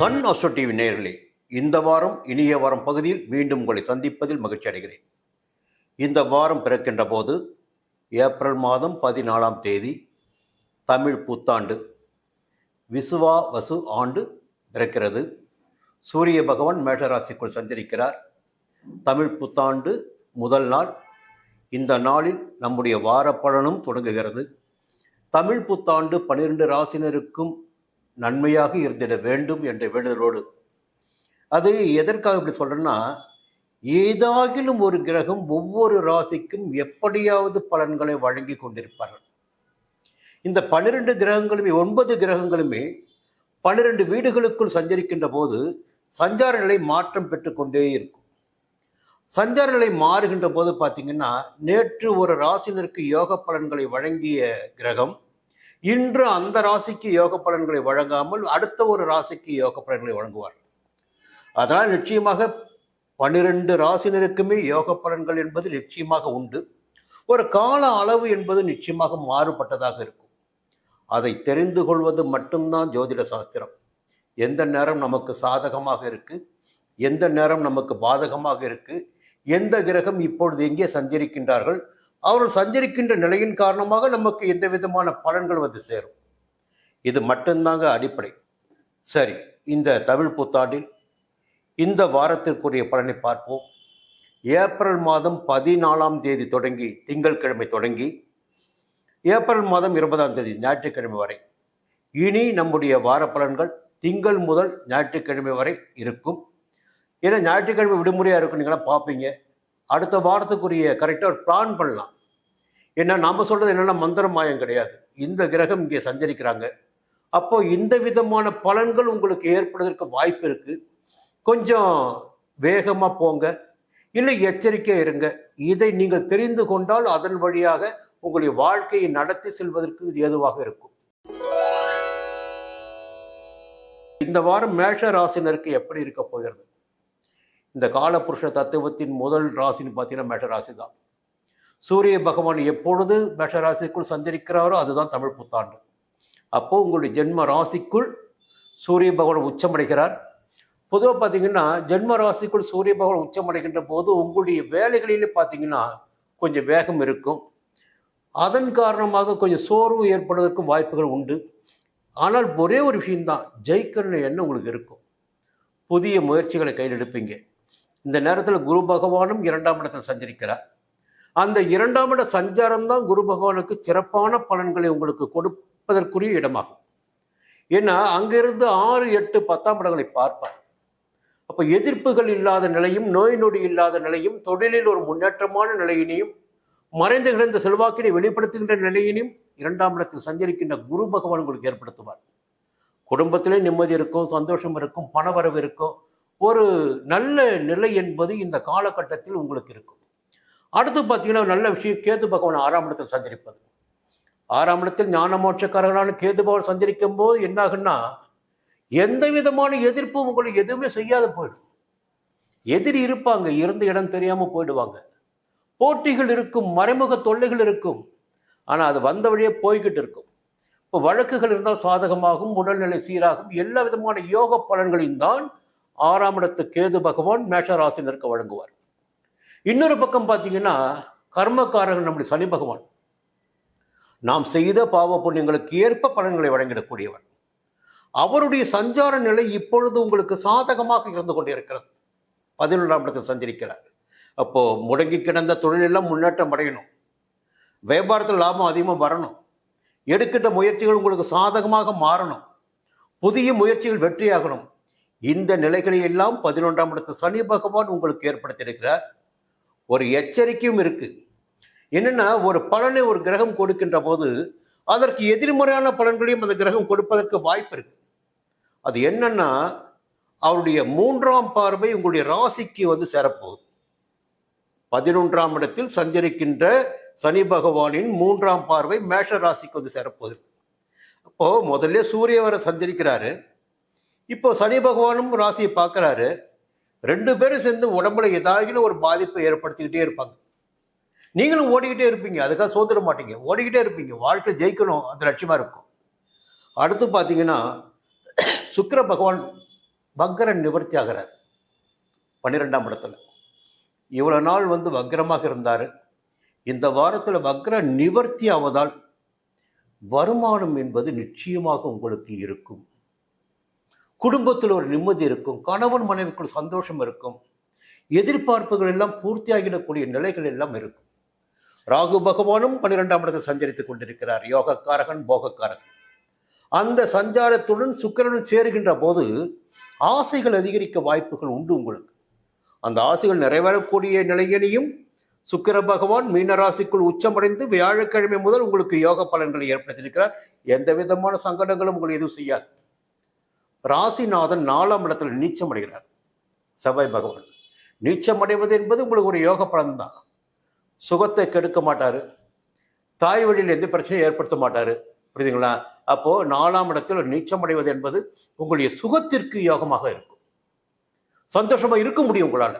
Sun astro TV நேயர்களே, இந்த வாரம் இனிய வாரம் பகுதியில் மீண்டும் உங்களை சந்திப்பதில் மகிழ்ச்சி அடைகிறேன். இந்த வாரம் பிறக்கின்ற போது ஏப்ரல் மாதம் 14ஆம் தேதி தமிழ் புத்தாண்டு விசுவா வசு ஆண்டு பிறக்கிறது. சூரிய பகவான் மேஷராசிக்குள் சஞ்சரிக்கிறார். தமிழ் புத்தாண்டு முதல் நாள். இந்த நாளில் நம்முடைய வார பலனும் தொடங்குகிறது. தமிழ் புத்தாண்டு 12 ராசினருக்கும் நன்மையாக இருந்திட வேண்டும் என்ற வேண்டுதலோடு, அது எதற்காக இப்படி சொல்றேன்னா, ஏதாகிலும் ஒரு கிரகம் ஒவ்வொரு ராசிக்கும் எப்படியாவது பலன்களை வழங்கி கொண்டிருப்பார்கள். இந்த 12 கிரகங்களுமே 9 கிரகங்களுமே 12 வீடுகளுக்குள் சஞ்சரிக்கின்ற போது சஞ்சார நிலை மாற்றம் பெற்றுக்கொண்டே இருக்கும். சஞ்சார நிலை மாறுகின்ற போது பார்த்தீங்கன்னா, நேற்று ஒரு ராசினருக்கு யோக பலன்களை வழங்கிய கிரகம் இன்று அந்த ராசிக்கு யோக பலன்களை வழங்காமல் அடுத்த ஒரு ராசிக்கு யோக பலன்களை வழங்குவார். அதனால் நிச்சயமாக 12 ராசினருக்குமே யோக பலன்கள் என்பது நிச்சயமாக உண்டு. ஒரு கால அளவு என்பது நிச்சயமாக மாறுபட்டதாக இருக்கும். அதை தெரிந்து கொள்வது மட்டும்தான் ஜோதிட சாஸ்திரம். எந்த நேரம் நமக்கு சாதகமாக இருக்கு, எந்த நேரம் நமக்கு பாதகமாக இருக்கு, எந்த கிரகம் இப்பொழுது எங்கே சஞ்சரிக்கின்றார்கள், அவர்கள் சஞ்சரிக்கின்ற நிலையின் காரணமாக நமக்கு எந்த விதமான பலன்கள் வந்து சேரும். இது மட்டும்தாங்க அடிப்படை. சரி, இந்த தமிழ் புத்தாண்டில் இந்த வாரத்திற்குரிய பலனை பார்ப்போம். ஏப்ரல் மாதம் 14ஆம் தேதி தொடங்கி, திங்கட்கிழமை தொடங்கி ஏப்ரல் மாதம் 20ஆம் தேதி ஞாயிற்றுக்கிழமை வரை, இனி நம்முடைய வார பலன்கள் திங்கள் முதல் ஞாயிற்றுக்கிழமை வரை இருக்கும். ஏன்னா ஞாயிற்றுக்கிழமை விடுமுறையாக இருக்கும், நீங்களாம் பார்ப்பீங்க. அடுத்த வாரத்துக்குரிய கரெக்டாக ஒரு பிளான் பண்ணலாம். ஏன்னா நாம் சொல்கிறது என்னென்னா மந்திரம் மாயம் கிடையாது. இந்த கிரகம் இங்கே சஞ்சரிக்கிறாங்க, அப்போ இந்த விதமான பலன்கள் உங்களுக்கு ஏற்படுவதற்கு வாய்ப்பு இருக்குது. கொஞ்சம் வேகமாக போங்க, இல்லை எச்சரிக்கையாக இருங்க. இதை நீங்கள் தெரிந்து கொண்டால் அதன் வழியாக உங்களுடைய வாழ்க்கையை நடத்தி செல்வதற்கு இது ஏதுவாக இருக்கும். இந்த வாரம் மேஷ ராசினருக்கு எப்படி இருக்க போகிறது? இந்த காலபுருஷ தத்துவத்தின் முதல் ராசின்னு பார்த்தீங்கன்னா மேஷ ராசி தான். சூரிய பகவான் எப்பொழுது மேஷ ராசிக்குள் சஞ்சரிக்கிறாரோ அதுதான் தமிழ் புத்தாண்டு. அப்போ உங்களுடைய ஜென்ம ராசிக்குள் சூரிய பகவான் உச்சமடைகிறார். பொதுவாக பார்த்தீங்கன்னா ஜென்ம ராசிக்குள் சூரிய பகவான் உச்சமடைகின்ற போது உங்களுடைய வேலைகளிலே பார்த்தீங்கன்னா கொஞ்சம் வேகம் இருக்கும். அதன் காரணமாக கொஞ்சம் சோர்வு ஏற்படுவதற்கும் வாய்ப்புகள் உண்டு. ஆனால் ஒரே ஒரு விஷயம்தான், ஜெயிக்கிற எண்ணம் உங்களுக்கு இருக்கும். புதிய முயற்சிகளை கையில் எடுப்பீங்க. இந்த நேரத்தில் குரு பகவானும் 2ஆம் இடத்தில் சஞ்சரிக்கிறார். அந்த 2ஆம் இட சஞ்சாரம் தான் குரு பகவானுக்கு சிறப்பான பலன்களை உங்களுக்கு கொடுப்பதற்குரிய இடமாகும். ஏன்னா அங்கிருந்து 6, 8, 10ஆம் இடங்களை பார்ப்பார். அப்போ எதிர்ப்புகள் இல்லாத நிலையும், நோய் நொடி இல்லாத நிலையும், தொழிலில் ஒரு முன்னேற்றமான நிலையினையும், மறைந்து கிடந்த செல்வாக்கினை வெளிப்படுத்துகின்ற நிலையினையும் 2ஆம் இடத்தில் சஞ்சரிக்கின்ற குரு பகவான் உங்களுக்கு ஏற்படுத்துவார். குடும்பத்திலே நிம்மதி இருக்கும், சந்தோஷம் இருக்கும், பணவரவு இருக்கும். ஒரு நல்ல நிலை என்பது இந்த காலகட்டத்தில் உங்களுக்கு இருக்கும். அடுத்து பார்த்தீங்கன்னா நல்ல விஷயம், கேது பகவான் 6ஆம் இடத்தில் சஞ்சரிப்பது. 6ஆம் இடத்தில் ஞான மோட்சக்காரர்களான கேது பகவான் சஞ்சரிக்கும் போது என்ன ஆகுன்னா, எந்த விதமான எதிர்ப்பும் உங்களுக்கு எதுவுமே செய்யாத போயிடும். எதிரி இருப்பாங்க, இருந்த இடம் தெரியாம போயிடுவாங்க. போட்டிகள் இருக்கும், மறைமுக தொல்லைகள் இருக்கும். ஆனால் அது வந்த வழியே போய்கிட்டு இருக்கும். இப்போ வழக்குகள் இருந்தால் சாதகமாகும், உடல்நிலை சீராகும். எல்லா விதமான யோக பலன்களையும் தான் 6ஆம் இடத்து கேது பகவான் மேஷராசினருக்கு வழங்குவார். இன்னொரு பக்கம் பார்த்தீங்கன்னா கர்மக்காரர்கள் நம்முடைய சனி பகவான் நாம் செய்த பாவ புண்ணியங்களுக்கு ஏற்ப பலன்களை வழங்கிடக்கூடியவர். அவருடைய சஞ்சார நிலை இப்பொழுது உங்களுக்கு சாதகமாக இருந்து கொண்டிருக்கிறது. 11ஆம் இடத்தில் சஞ்சரிக்கிறார். அப்போ முடங்கி கிடந்த தொழிலெல்லாம் முன்னேற்றம் அடையணும், வியாபாரத்தில் லாபம் அதிகமாக வரணும், எடுக்கின்ற முயற்சிகள் உங்களுக்கு சாதகமாக மாறணும், புதிய முயற்சிகள் வெற்றியாகணும். இந்த நிலைகளை எல்லாம் 11ஆம் இடத்து சனி பகவான் உங்களுக்கு ஏற்படுத்தியிருக்கிறார். ஒரு எச்சரிக்கையும் இருக்கு. என்னன்னா, ஒரு பலனை ஒரு கிரகம் கொடுக்கின்ற போது அதற்கு எதிர்மறையான பலன்களையும் அந்த கிரகம் கொடுப்பதற்கு வாய்ப்பு இருக்கு. அது என்னன்னா, அவருடைய 3ஆம் பார்வை உங்களுடைய ராசிக்கு வந்து சேரப்போகுது. 11ஆம் இடத்தில் சஞ்சரிக்கின்ற சனி பகவானின் 3ஆம் பார்வை மேஷ ராசிக்கு வந்து சேரப்போகுது. அப்போ முதல்ல சூரிய வர சஞ்சரிக்கிறாரு, இப்போ சனி பகவானும் ராசியை பார்க்கிறாரு. 2 பேரும் சேர்ந்து உடம்புல ஏதாகிலும் ஒரு பாதிப்பை ஏற்படுத்திக்கிட்டே இருப்பாங்க. நீங்களும் ஓடிக்கிட்டே இருப்பீங்க, அதுக்காக சோதிட மாட்டீங்க, ஓடிக்கிட்டே இருப்பீங்க. வாழ்க்கை ஜெயிக்கணும், அது லட்சியமா இருக்கும். அடுத்து பார்த்தீங்கன்னா சுக்கிர பகவான் வக்ர நிவர்த்தி ஆகிறார் 12ஆம் இடத்துல. இவ்வளோ நாள் வக்ரமாக இருந்தார். இந்த வாரத்தில் வக்ர நிவர்த்தி ஆவதால் வருமானம் என்பது நிச்சயமாக உங்களுக்கு இருக்கும். குடும்பத்தில் ஒரு நிம்மதி இருக்கும். கணவன் மனைவிக்குள் சந்தோஷம் இருக்கும். எதிர்பார்ப்புகள் எல்லாம் பூர்த்தியாகிடக்கூடிய நிலைகள் எல்லாம் இருக்கும். ராகு பகவானும் 12ஆம் இடத்தில் சஞ்சரித்துக் கொண்டிருக்கிறார். யோகக்காரகன், போகக்காரகன். அந்த சஞ்சாரத்துடன் சுக்கிரனும் சேருகின்ற போது ஆசைகள் அதிகரிக்க வாய்ப்புகள் உண்டு உங்களுக்கு. அந்த ஆசைகள் நிறைவேறக்கூடிய நிலையினையும் சுக்கிர பகவான் மீனராசிக்குள் உச்சமடைந்து வியாழக்கிழமை முதல் உங்களுக்கு யோக பலன்களை ஏற்படுத்தியிருக்கிறார். எந்த விதமான சங்கடங்களும் உங்களை எதுவும் செய்யாது. ராசிநாதன் 4ஆம் இடத்துல நீச்சம் அடைகிறார். செவ்வாய் பகவான் நீச்சம் அடைவது என்பது உங்களுக்கு ஒரு யோக பலன் தான். சுகத்தை கெடுக்க மாட்டாரு. தாய் வழியில் எந்த பிரச்சனையும் ஏற்படுத்த மாட்டாரு. புரியுதுங்களா? அப்போ 4ஆம் இடத்தில் நீச்சம் அடைவது என்பது உங்களுடைய சுகத்திற்கு யோகமாக இருக்கும். சந்தோஷமா இருக்க முடியும் உங்களால.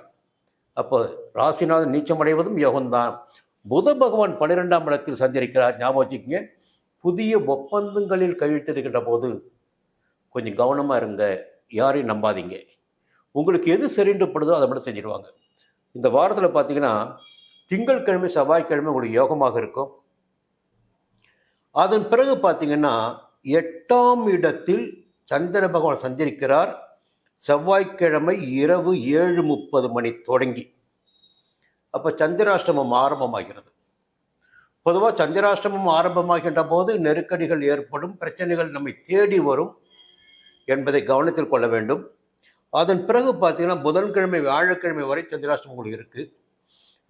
அப்போ ராசிநாதன் நீச்சம் அடைவதும் யோகம்தான். புத பகவான் 12ஆம் இடத்தில் சஞ்சரிக்கிறார். ஞாபகம் வச்சுக்கோங்க. புதிய ஒப்பந்தங்களில் கையெழுத்திடுகின்ற போது கொஞ்சம் கவனமா இருங்க. யாரையும் நம்பாதீங்க. உங்களுக்கு எது சரின்றப்படுதோ அதை மட்டும் செஞ்சிடுவாங்க. இந்த வாரத்தில் பார்த்தீங்கன்னா திங்கட்கிழமை செவ்வாய்க்கிழமை உங்களுக்கு யோகமாக இருக்கும். அதன் பிறகு பார்த்தீங்கன்னா 8ஆம் இடத்தில் சந்திர பகவான் சஞ்சரிக்கிறார். செவ்வாய்க்கிழமை இரவு 7:30 தொடங்கி. அப்போ சந்திராஷ்டமம் ஆரம்பமாகிறது. பொதுவாக சந்திராஷ்டமம் ஆரம்பமாகின்ற போது நெருக்கடிகள் ஏற்படும், பிரச்சனைகள் நம்மை தேடி வரும் என்பதை கவனத்தில் கொள்ள வேண்டும். அதன் பிறகு பார்த்தீங்கன்னா புதன்கிழமை வியாழக்கிழமை வரை சந்திராஷ்டமம் உங்களுக்கு இருக்குது.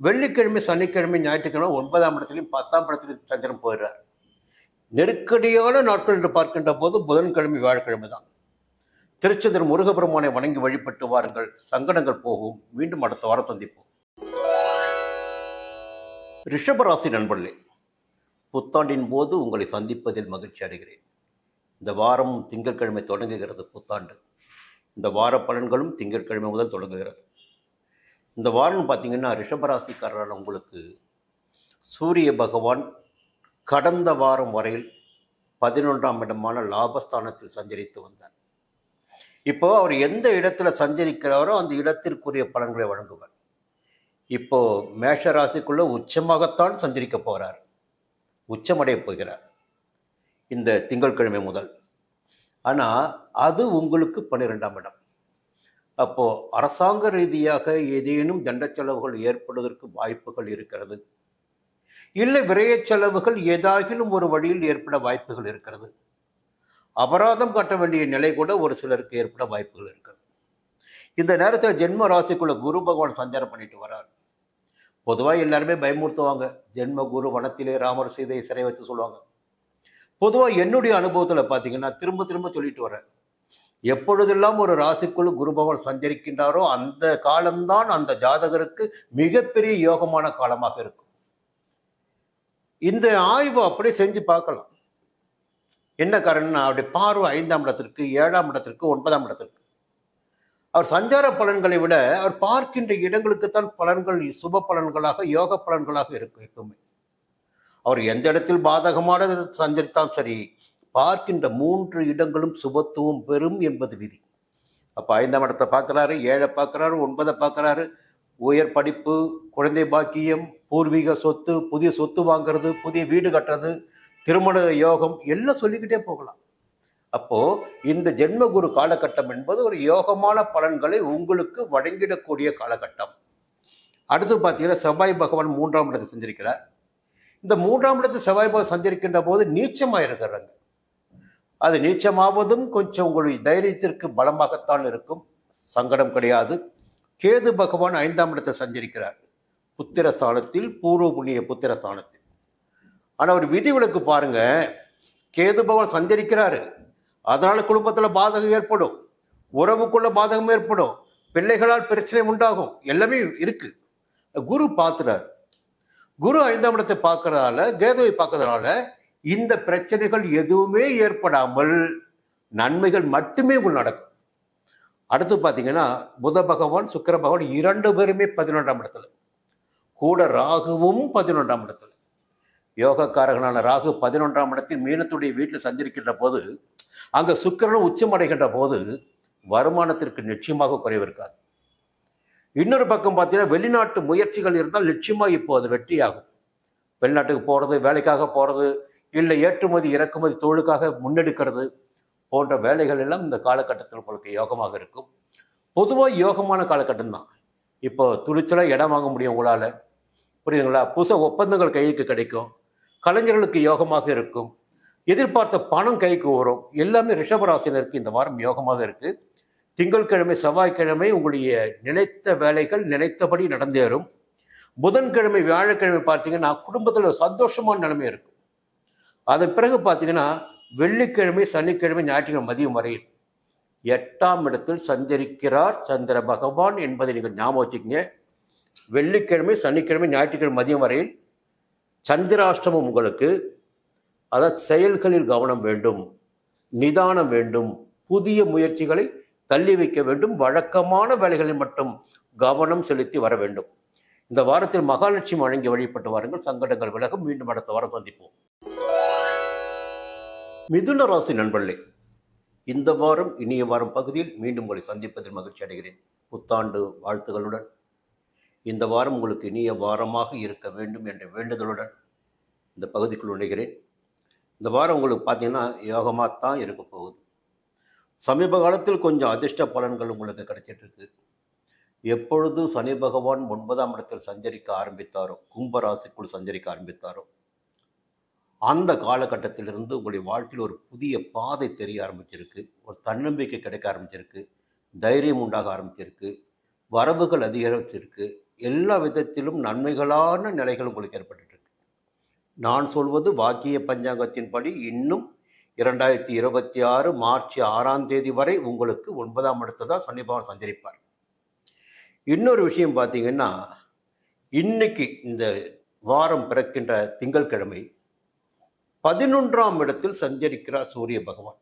வெள்ளிக்கிழமை சனிக்கிழமை ஞாயிற்றுக்கிழமை 9ஆம் இடத்துலையும் 10ஆம் இடத்துலையும் சந்திரன் போயிடுறார். நெருக்கடியான நாட்கள் என்று பார்க்கின்ற போது புதன்கிழமை வியாழக்கிழமை தான். திருச்செந்தூர் முருகபெருமானை வணங்கி வழிபட்டு வாருங்கள். சங்கடங்கள் போகும். மீண்டும் அடுத்த வாரம் சந்திப்போம். ரிஷபராசி நண்பர்களே, புத்தாண்டின் போது உங்களை சந்திப்பதில் மகிழ்ச்சி அடைகிறேன். இந்த வாரம் திங்கட்கிழமை தொடங்குகிறது புத்தாண்டு. இந்த வார பலன்களும் திங்கட்கிழமை முதல் தொடங்குகிறது. இந்த வாரம் பார்த்தீங்கன்னா ரிஷபராசிக்காரரால் உங்களுக்கு சூரிய பகவான் கடந்த வாரம் வரையில் 11ஆம் இடமான லாபஸ்தானத்தில் சஞ்சரித்து வந்தார். இப்போ அவர் எந்த இடத்துல சஞ்சரிக்கிறாரோ அந்த இடத்திற்குரிய பலன்களை வழங்குவார். இப்போ மேஷ ராசிக்குள்ள உச்சமாகத்தான் சஞ்சரிக்க போகிறார். உச்சமடைய போகிறார் இந்த திங்கட்கிழமை முதல். ஆனால் அது உங்களுக்கு 12ஆம் இடம். அப்போ அரசாங்க ரீதியாக ஏதேனும் தண்ட செலவுகள் ஏற்படுவதற்கு வாய்ப்புகள் இருக்கிறது. இல்லை விரய செலவுகள் ஏதாகிலும் ஒரு வழியில் ஏற்பட வாய்ப்புகள் இருக்கிறது. அபராதம் கட்ட வேண்டிய நிலை கூட ஒரு சிலருக்கு ஏற்பட வாய்ப்புகள் இருக்கிறது. இந்த நேரத்தில் ஜென்ம ராசிக்குள்ள குரு பகவான் சஞ்சாரம் பண்ணிட்டு வரார். பொதுவாக எல்லாருமே பயமுறுத்துவாங்க. ஜென்ம குரு வனத்திலே ராமர் சீதையை சிறை வைத்து சொல்லுவாங்க. பொதுவாக என்னுடைய அனுபவத்தில் பார்த்தீங்கன்னா திரும்ப திரும்ப சொல்லிட்டு வரேன். எப்பொழுதெல்லாம் ஒரு ராசிக்குள் குரு பகவான் சஞ்சரிக்கின்றாரோ அந்த காலம்தான் அந்த ஜாதகருக்கு மிகப்பெரிய யோகமான காலமாக இருக்கும். இந்த ஆய்வு அப்படியே செஞ்சு பார்க்கலாம். என்ன காரணம்னா அவருடைய பார்வை 5ஆம் இடத்திற்கு, 7ஆம் இடத்திற்கு, 9ஆம் இடத்திற்கு. அவர் சஞ்சார பலன்களை விட அவர் பார்க்கின்ற இடங்களுக்குத்தான் பலன்கள் சுப பலன்களாக யோக பலன்களாக இருக்கும். எப்பவுமே அவர் எந்த இடத்தில் பாதகமான சஞ்சரித்தாலும் சரி, பார்க்கின்ற 3 இடங்களும் சுபத்துவம் பெறும் என்பது விதி. அப்போ 5ஆம் இடத்தை பார்க்குறாரு, 7 பார்க்குறாரு, 9 பார்க்குறாரு. உயர் படிப்பு, குழந்தை பாக்கியம், பூர்வீக சொத்து, புதிய சொத்து வாங்கிறது, புதிய வீடு கட்டுறது, திருமண யோகம் எல்லாம் சொல்லிக்கிட்டே போகலாம். அப்போ இந்த ஜென்மகுரு காலகட்டம் என்பது ஒரு யோகமான பலன்களை உங்களுக்கு வழங்கிடக்கூடிய காலகட்டம். அடுத்து பார்த்தீங்கன்னா செவ்வாய் பகவான் 3ஆம் இடத்தை சஞ்சரிக்கிறார். இந்த 3ஆம் இடத்தை செவ்வாய் பகவான் சஞ்சரிக்கின்ற போது நீச்சமாக இருக்கிறாங்க. அது நீச்சமாவதும் கொஞ்சம் உங்களுடைய தைரியத்திற்கு பலமாகத்தான் இருக்கும். சங்கடம் கிடையாது. கேது பகவான் 5ஆம் இடத்தை சஞ்சரிக்கிறார். புத்திரஸ்தானத்தில், பூர்வ புண்ணிய புத்திரஸ்தானத்தில். ஆனால் ஒரு விதிவிலக்கு பாருங்க. கேது பகவான் சஞ்சரிக்கிறாரு, அதனால குடும்பத்தில் பாதகம் ஏற்படும், உறவுக்குள்ள பாதகம் ஏற்படும், பிள்ளைகளால் பிரச்சனை உண்டாகும், எல்லாமே இருக்கு. குரு பார்த்துறாரு. குரு 5ஆம் இடத்தை பார்க்கறதால, கேதுவை பார்க்கறதுனால இந்த பிரச்சனைகள் எதுவுமே ஏற்படாமல் நன்மைகள் மட்டுமே உங்களுக்கு நடக்கும். அடுத்து பார்த்தீங்கன்னா புத பகவான், சுக்கிர பகவான் 2 பேருமே 11ஆம் இடத்துல, கூட ராகுவும் 11ஆம் இடத்துல. யோகக்காரகனான ராகு 11ஆம் இடத்தில் மீனத்துடைய வீட்டில் சஞ்சரிக்கின்ற போது, அங்கே சுக்கிரனும் உச்சமடைகின்ற போது வருமானத்திற்கு நிச்சயமாக குறைவு இருக்காது. இன்னொரு பக்கம் பார்த்தீங்கன்னா வெளிநாட்டு முயற்சிகள் இருந்தால் நிச்சயமாக இப்போ அது வெற்றியாகும். வெளிநாட்டுக்கு போகிறது, வேலைக்காக போகிறது, இல்லை ஏற்றுமதி இறக்குமதி தொழிலுக்காக முன்னெடுக்கிறது போன்ற வேலைகள் எல்லாம் இந்த காலகட்டத்தில் உங்களுக்கு யோகமாக இருக்கும். பொதுவாக யோகமான காலகட்டம் தான். இப்போ துணிச்சலாக இடம் வாங்க முடியும் உங்களால், புரியுதுங்களா? புதுசாக ஒப்பந்தங்கள் கைக்கு கிடைக்கும், கலைஞர்களுக்கு யோகமாக இருக்கும், எதிர்பார்த்த பணம் கைக்கு வரும். எல்லாமே ரிஷபராசினருக்கு இந்த வாரம் யோகமாக இருக்கு. திங்கட்கிழமை செவ்வாய்க்கிழமை உங்களுடைய நினைத்த வேலைகள் நினைத்தபடி நடந்தேறும். புதன்கிழமை வியாழக்கிழமை பார்த்தீங்கன்னா குடும்பத்தில் ஒரு சந்தோஷமான நிலைமை இருக்கும். அதன் பிறகு பார்த்தீங்கன்னா வெள்ளிக்கிழமை சனிக்கிழமை ஞாயிற்றுக்கிழமை மதியம் வரையில் 8ஆம் இடத்தில் சஞ்சரிக்கிறார் சந்திர பகவான் என்பதை நீங்கள் ஞாபகம் வச்சுக்கங்க. வெள்ளிக்கிழமை சனிக்கிழமை ஞாயிற்றுக்கிழமை மதியம் வரையில் சந்திராஷ்டமம் உங்களுக்கு. அதாவது செயல்களில் கவனம் வேண்டும், நிதானம் வேண்டும், புதிய முயற்சிகளை தள்ளி வைக்க வேண்டும், வழக்கமான வேலைகளில் மட்டும் கவனம் செலுத்தி வர வேண்டும். இந்த வாரத்தில் மகாலட்சுமி வழங்கி வழிபட்டு வாருங்கள், சங்கடங்கள் விலகும். மீண்டும் அடுத்த வாரம் சந்திப்போம். மிதுன ராசி நண்பர்களே, இந்த வாரம் இனிய வாரம் பகுதியில் மீண்டும் உங்களை சந்திப்பதில் மகிழ்ச்சி அடைகிறேன். புத்தாண்டு வாழ்த்துகளுடன் இந்த வாரம் உங்களுக்கு இனிய வாரமாக இருக்க வேண்டும் என்ற வேண்டுதலுடன் இந்த பகுதிக்குள் நுழைகிறேன். இந்த வாரம் உங்களுக்கு பார்த்தீங்கன்னா யோகமாக தான் இருக்க போகுது. சமீப காலத்தில் கொஞ்சம் அதிர்ஷ்ட பலன்கள் உங்களுக்கு கிடைச்சிட்டு இருக்கு. எப்பொழுது சனி பகவான் 9ஆம் இடத்தில் சஞ்சரிக்க ஆரம்பித்தாரோ, கும்பராசிக்குள் சஞ்சரிக்க ஆரம்பித்தாரோ, அந்த காலகட்டத்திலிருந்து உங்களுடைய வாழ்க்கையில் ஒரு புதிய பாதை தெரிய ஆரம்பிச்சிருக்கு, ஒரு தன்னம்பிக்கை கிடைக்க ஆரம்பிச்சிருக்கு, தைரியம் உண்டாக ஆரம்பிச்சிருக்கு, வரவுகள் அதிகரிச்சிருக்கு. எல்லா விதத்திலும் நன்மைகளான நிலைகள் உங்களுக்கு ஏற்பட்டு. நான் சொல்வது வாக்கிய பஞ்சாங்கத்தின்படி இன்னும் 2026 மார்ச் 6ஆம் தேதி வரை உங்களுக்கு 9ஆம் இடத்தை தான் சனி பகவான் சஞ்சரிப்பார். இன்னொரு விஷயம் பார்த்தீங்கன்னா, இன்னைக்கு இந்த வாரம் பிறக்கின்ற திங்கட்கிழமை 11ஆம் இடத்தில் சஞ்சரிக்கிறார் சூரிய பகவான்.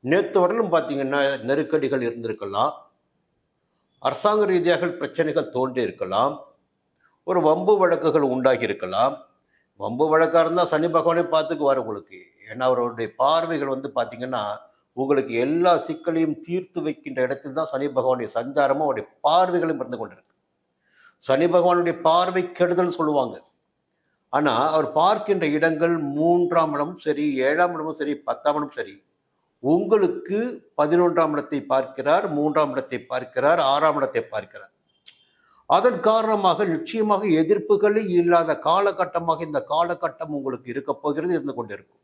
நேற்று வரலும் பார்த்தீங்கன்னா நெருக்கடிகள் இருந்திருக்கலாம், அரசாங்க ரீதியாக பிரச்சனைகள் தோன்றி இருக்கலாம், ஒரு வம்பு வழக்குகள் உண்டாகி இருக்கலாம். வம்பு வழக்காக இருந்தால் சனி பகவானே பார்த்துக்குவார் உங்களுக்கு. ஏன்னா அவருடைய பார்வைகள் பார்த்தீங்கன்னா உங்களுக்கு எல்லா சிக்கலையும் தீர்த்து வைக்கின்ற இடத்தில் தான் சனி பகவானுடைய சஞ்சாரமும் அவருடைய பார்வைகளும் இருந்து கொண்டிருக்கு. சனி பகவானுடைய பார்வை கெடுதல் சொல்லுவாங்க. ஆனால் அவர் பார்க்கின்ற இடங்கள் 3ஆம் இடமும் சரி, 7ஆம் இடமும் சரி, 10ஆம் இடமும் சரி, உங்களுக்கு 11ஆம் இடத்தை பார்க்கிறார், 3ஆம் இடத்தை பார்க்கிறார், 6ஆம் இடத்தை பார்க்கிறார். அதன் காரணமாக நிச்சயமாக எதிர்ப்புகளே இல்லாத காலகட்டமாக இந்த காலகட்டம் உங்களுக்கு இருக்க போகிறது, இருந்து கொண்டிருக்கும்.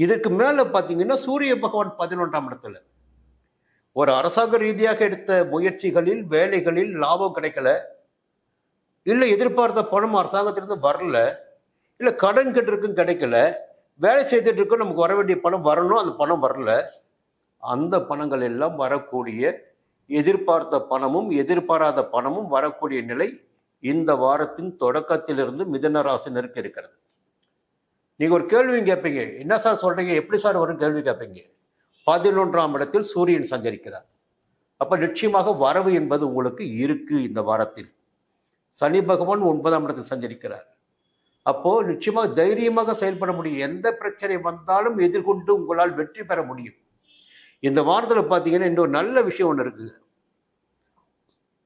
இதற்கு மேல பார்த்தீங்கன்னா சூரிய பகவான் 11ஆம் இடத்துல ஒரு அரசாங்க ரீதியாக எடுத்த முயற்சிகளில் வேலைகளில் லாபம் கிடைக்கல, இல்லை எதிர்பார்த்த பணம் அரசாங்கத்திலிருந்து வரல, இல்லை கடன் கட்டிருக்கும் கிடைக்கல, வேலை செய்துட்டு இருக்கும் நமக்கு வர வேண்டிய பணம் வரணும், அந்த பணம் வரல. அந்த பணங்கள் எல்லாம் வரக்கூடிய, எதிர்பார்த்த பணமும் எதிர்பாராத பணமும் வரக்கூடிய நிலை இந்த வாரத்தின் தொடக்கத்திலிருந்து மிதுன ராசினருக்கு இருக்கிறது. நீங்க ஒரு கேள்வி கேட்பீங்க, என்ன சார் சொல்றீங்க, எப்படி சார் வரும் கேள்வி கேட்பீங்க. 11ஆம் இடத்தில் சூரியன் சஞ்சரிக்கிறார். அப்ப நிச்சயமாக வரவு என்பது உங்களுக்கு இருக்கு. இந்த வாரத்தில் சனி பகவான் 9ஆம் இடத்தில் சஞ்சரிக்கிறார். அப்போ நிச்சயமாக தைரியமாக செயல்பட முடியும். எந்த பிரச்சனை வந்தாலும் எதிர்கொண்டு உங்களால் வெற்றி பெற முடியும். இந்த வாரத்தில் பார்த்தீங்கன்னா இன்னொரு நல்ல விஷயம் ஒன்று இருக்குது.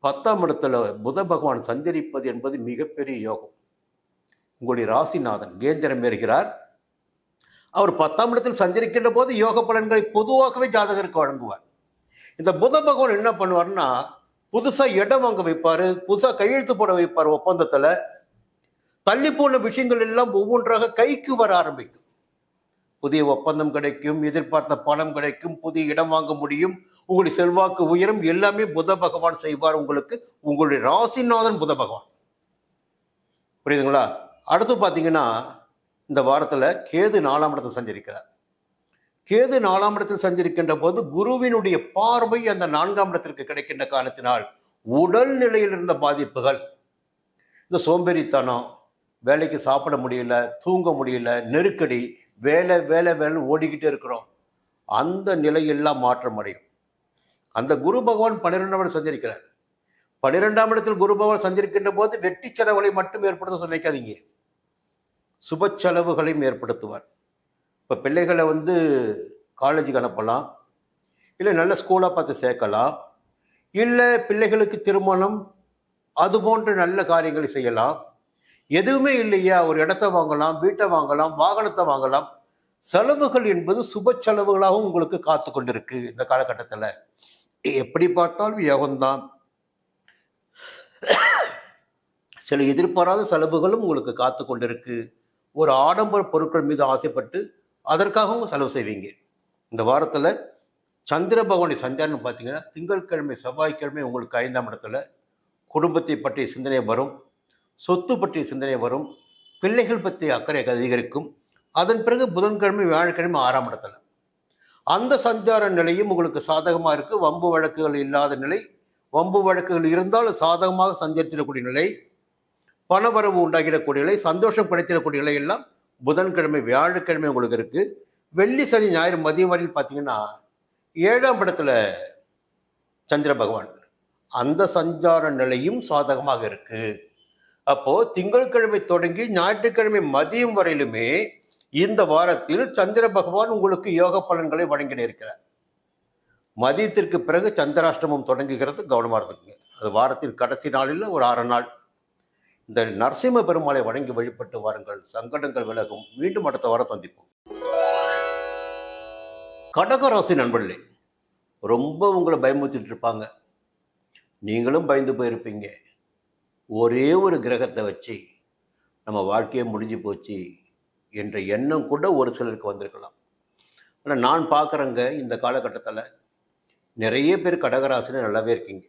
10ஆம் இடத்துல புத பகவான் சஞ்சரிப்பது என்பது மிகப்பெரிய யோகம். உங்களுடைய ராசிநாதன் கேந்திரம் ஏறுகிறார். அவர் 10ஆம் இடத்தில் சஞ்சரிக்கின்ற போது யோக பலன்களை பொதுவாகவே ஜாதகருக்கு வழங்குவார். இந்த புத பகவான் என்ன பண்ணுவார்னா, புதுசா இடம் வாங்க வைப்பாரு, புதுசா கையெழுத்து போட வைப்பார். ஒப்பந்தத்துல தள்ளி போன விஷயங்கள் எல்லாம் ஒவ்வொன்றாக கைக்கு வர ஆரம்பிக்கும். புதிய ஒப்பந்தம் கிடைக்கும், எதிர்பார்த்த பணம் கிடைக்கும், புதிய இடம் வாங்க முடியும், உங்களுடைய செல்வாக்கு உயரும். எல்லாமே புத பகவான் செய்வார் உங்களுக்கு. உங்களுடைய ராசிநாதன் புத பகவான். புரியுதுங்களா? அடுத்து பார்த்தீங்கன்னா இந்த வாரத்தில் கேது 4ஆம் இடத்தில் சஞ்சரிக்கிறார். கேது 4ஆம் இடத்தில் சஞ்சரிக்கின்ற போது குருவினுடைய பார்வை அந்த 4ஆம் இடத்திற்கு கிடைக்கின்ற காரணத்தினால் உடல் நிலையில் இருந்த பாதிப்புகள், இந்த சோம்பேறித்தனம், வேலைக்கு சாப்பிட முடியல, தூங்க முடியல, நெருக்கடி, வேலை வேலை வேலை ஓடிக்கிட்டே இருக்கிறோம், அந்த நிலையெல்லாம் மாற்றம் அடையும். அந்த குரு பகவான் 12ஆம் இடத்தில் சஞ்சரிக்கிறார். 12ஆம் இடத்தில் குரு பகவான் சஞ்சரிக்கின்ற போது வெட்டி செலவுகளை மட்டும் ஏற்படுத்த நினைக்காதீங்க, சுப செலவுகளையும் ஏற்படுத்துவார். இப்போ பிள்ளைகளை காலேஜுக்கு அனுப்பலாம், இல்லை நல்ல ஸ்கூலாக பார்த்து சேர்க்கலாம், இல்லை பிள்ளைகளுக்கு திருமணம், அது போன்ற நல்ல காரியங்களை செய்யலாம். எதுவுமே இல்லையா, ஒரு இடத்த வாங்கலாம், வீட்டை வாங்கலாம், வாகனத்தை வாங்கலாம். செலவுகள் என்பது சுப செலவுகளாகவும் உங்களுக்கு காத்து கொண்டிருக்கு. இந்த காலகட்டத்தில் எப்படி பார்த்தாலும் யோகம்தான். சில எதிர்பாராத செலவுகளும் உங்களுக்கு காத்து கொண்டிருக்கு. ஒரு ஆடம்பர பொருட்கள் மீது ஆசைப்பட்டு அதற்காகவும் செலவு செய்வீங்க. இந்த வாரத்தில் சந்திர பகவானை சஞ்சாரம் பார்த்தீங்கன்னா திங்கட்கிழமை செவ்வாய்க்கிழமை உங்களுக்கு 5ஆம் இடத்துல குடும்பத்தை பற்றிய சிந்தனை வரும், சொத்து பற்றிய சிந்தனை வரும், பிள்ளைகள் பற்றிய அக்கறை அதிகரிக்கும். அதன் பிறகு புதன்கிழமை வியாழக்கிழமை 6ஆம் இடத்துல அந்த சஞ்சார நிலையும் உங்களுக்கு சாதகமாக இருக்குது. வம்பு வழக்குகள் இல்லாத நிலை, வம்பு வழக்குகள் இருந்தால் சாதகமாக சஞ்சரித்திடக்கூடிய நிலை, பணவரவு உண்டாகிடக்கூடிய நிலை, சந்தோஷம் கிடைத்திடக்கூடிய நிலை எல்லாம் புதன்கிழமை வியாழக்கிழமை உங்களுக்கு இருக்குது. வெள்ளி சனி ஞாயிறு மதியம் வரையில் பார்த்தீங்கன்னா 7ஆம் இடத்துல சந்திர பகவான், அந்த சஞ்சார நிலையும் சாதகமாக இருக்கு. அப்போ திங்கட்கிழமை தொடங்கி ஞாயிற்றுக்கிழமை மதியம் வரையிலுமே இந்த வாரத்தில் சந்திர பகவான் உங்களுக்கு யோக பலன்களை வழங்கிட இருக்கிறார். மதியத்திற்கு பிறகு சந்திராஷ்டமம் தொடங்குகிறது, கவனமாக இருக்குங்க. அது வாரத்தின் கடைசி நாளில் ஒரு 6 நாள். இந்த நரசிம்ம பெருமாளை வணங்கி வழிபட்டு வாருங்கள், சங்கடங்கள் விலகும். மீண்டும் அடுத்த வாரம் சந்திப்போம். கடகராசி நண்பர்களே, ரொம்ப உங்களை பயமுறுத்திட்டு இருப்பாங்க, நீங்களும் பயந்து போயிருப்பீங்க. ஒரே ஒரு கிரகத்தை வச்சு நம்ம வாழ்க்கையே முடிஞ்சு போச்சு என்ற எண்ணம் கூட ஒரு சிலருக்கு வந்திருக்கலாம். ஆனால் நான் பார்க்குறேங்க, இந்த காலகட்டத்தில் நிறைய பேர் கடகராசியில் நல்லாவே இருக்கீங்க.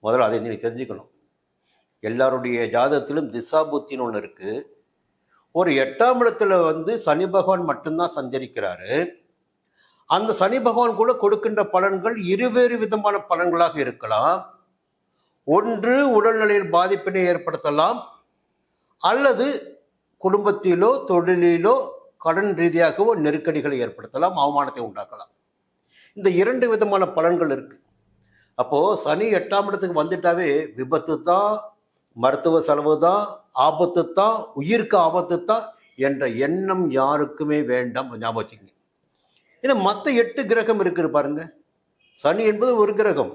முதல்ல அதை நீங்கள் தெரிஞ்சுக்கணும். எல்லாருடைய ஜாதகத்திலும் திசாபுத்தின்னு ஒன்று இருக்குது. ஒரு 8ஆம் இடத்துல சனி பகவான் மட்டும்தான் சஞ்சரிக்கிறாரு. அந்த சனி பகவான் கூட கொடுக்கின்ற பலன்கள் இருவேறு விதமான பலன்களாக இருக்கலாம். ஒன்று உடல்நிலையில் பாதிப்பினை ஏற்படுத்தலாம், அல்லது குடும்பத்திலோ தொழிலிலோ கடன் ரீதியாகவோ நெருக்கடிகளை ஏற்படுத்தலாம், அவமானத்தை உண்டாக்கலாம். இந்த 2 விதமான பலன்கள் இருக்கு. அப்போ சனி 8ஆம் இடத்துக்கு வந்துட்டாவே விபத்து தான், மருத்துவ செலவு தான், ஆபத்து தான், உயிருக்கு ஆபத்து தான் என்ற எண்ணம் யாருக்குமே வேண்டாம், ஞாபகம் வச்சுக்கோங்க. ஏன்னா மற்ற 8 கிரகம் இருக்குது பாருங்க. சனி என்பது ஒரு கிரகம்,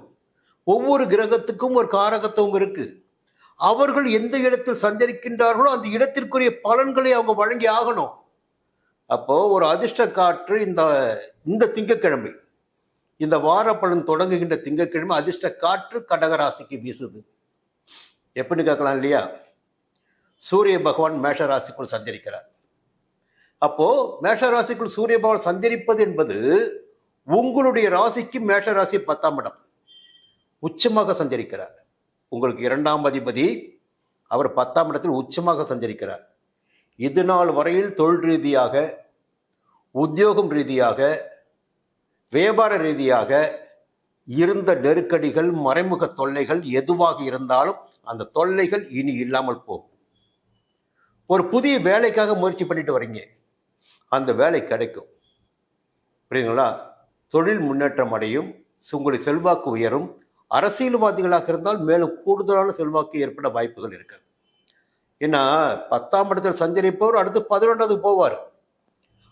ஒவ்வொரு கிரகத்துக்கும் ஒரு காரகத்துவம் இருக்கு. அவர்கள் எந்த இடத்தில் சஞ்சரிக்கின்றார்களோ அந்த இடத்திற்குரிய பலன்களை அவங்க வழங்கி ஆகணும். அப்போ ஒரு அதிர்ஷ்ட காற்று இந்த திங்கட்கிழமை, இந்த வார பலன் தொடங்குகின்ற திங்கட்கிழமை அதிர்ஷ்ட காற்று கடகராசிக்கு வீசுது. எப்படின்னு கேட்கலாம் இல்லையா? சூரிய பகவான் மேஷ ராசிக்குள் சஞ்சரிக்கிறார். அப்போ மேஷ ராசிக்குள் சூரிய பகவான் சஞ்சரிப்பது என்பது உங்களுடைய ராசிக்கு மேஷ ராசி 10ஆம் இடம் உச்சமாக சஞ்சரிக்கிறார். உங்களுக்கு 2ஆம் அதிபதி, அவர் 10ஆம் இடத்தில் உச்சமாக சஞ்சரிக்கிறார். இது நாள் வரையில் தொழில் ரீதியாக, உத்தியோகம் ரீதியாக, வியாபார ரீதியாக இருந்த நெருக்கடிகள், மறைமுக தொல்லைகள் எதுவாக இருந்தாலும் அந்த தொல்லைகள் இனி இல்லாமல் போகும். ஒரு புதிய வேலைக்காக முயற்சி பண்ணிட்டு வரீங்க, அந்த வேலை கிடைக்கும். புரியுங்களா? தொழில் முன்னேற்றம் அடையும், உங்களுடைய செல்வாக்கு உயரும். அரசியல்வாதிகளாக இருந்தால் மேலும் கூடுதலான செல்வாக்கு ஏற்பட வாய்ப்புகள் இருக்கு. ஏன்னா 10ஆம் இடத்தில் சஞ்சரிப்பவர் அடுத்து 11வது போவார்.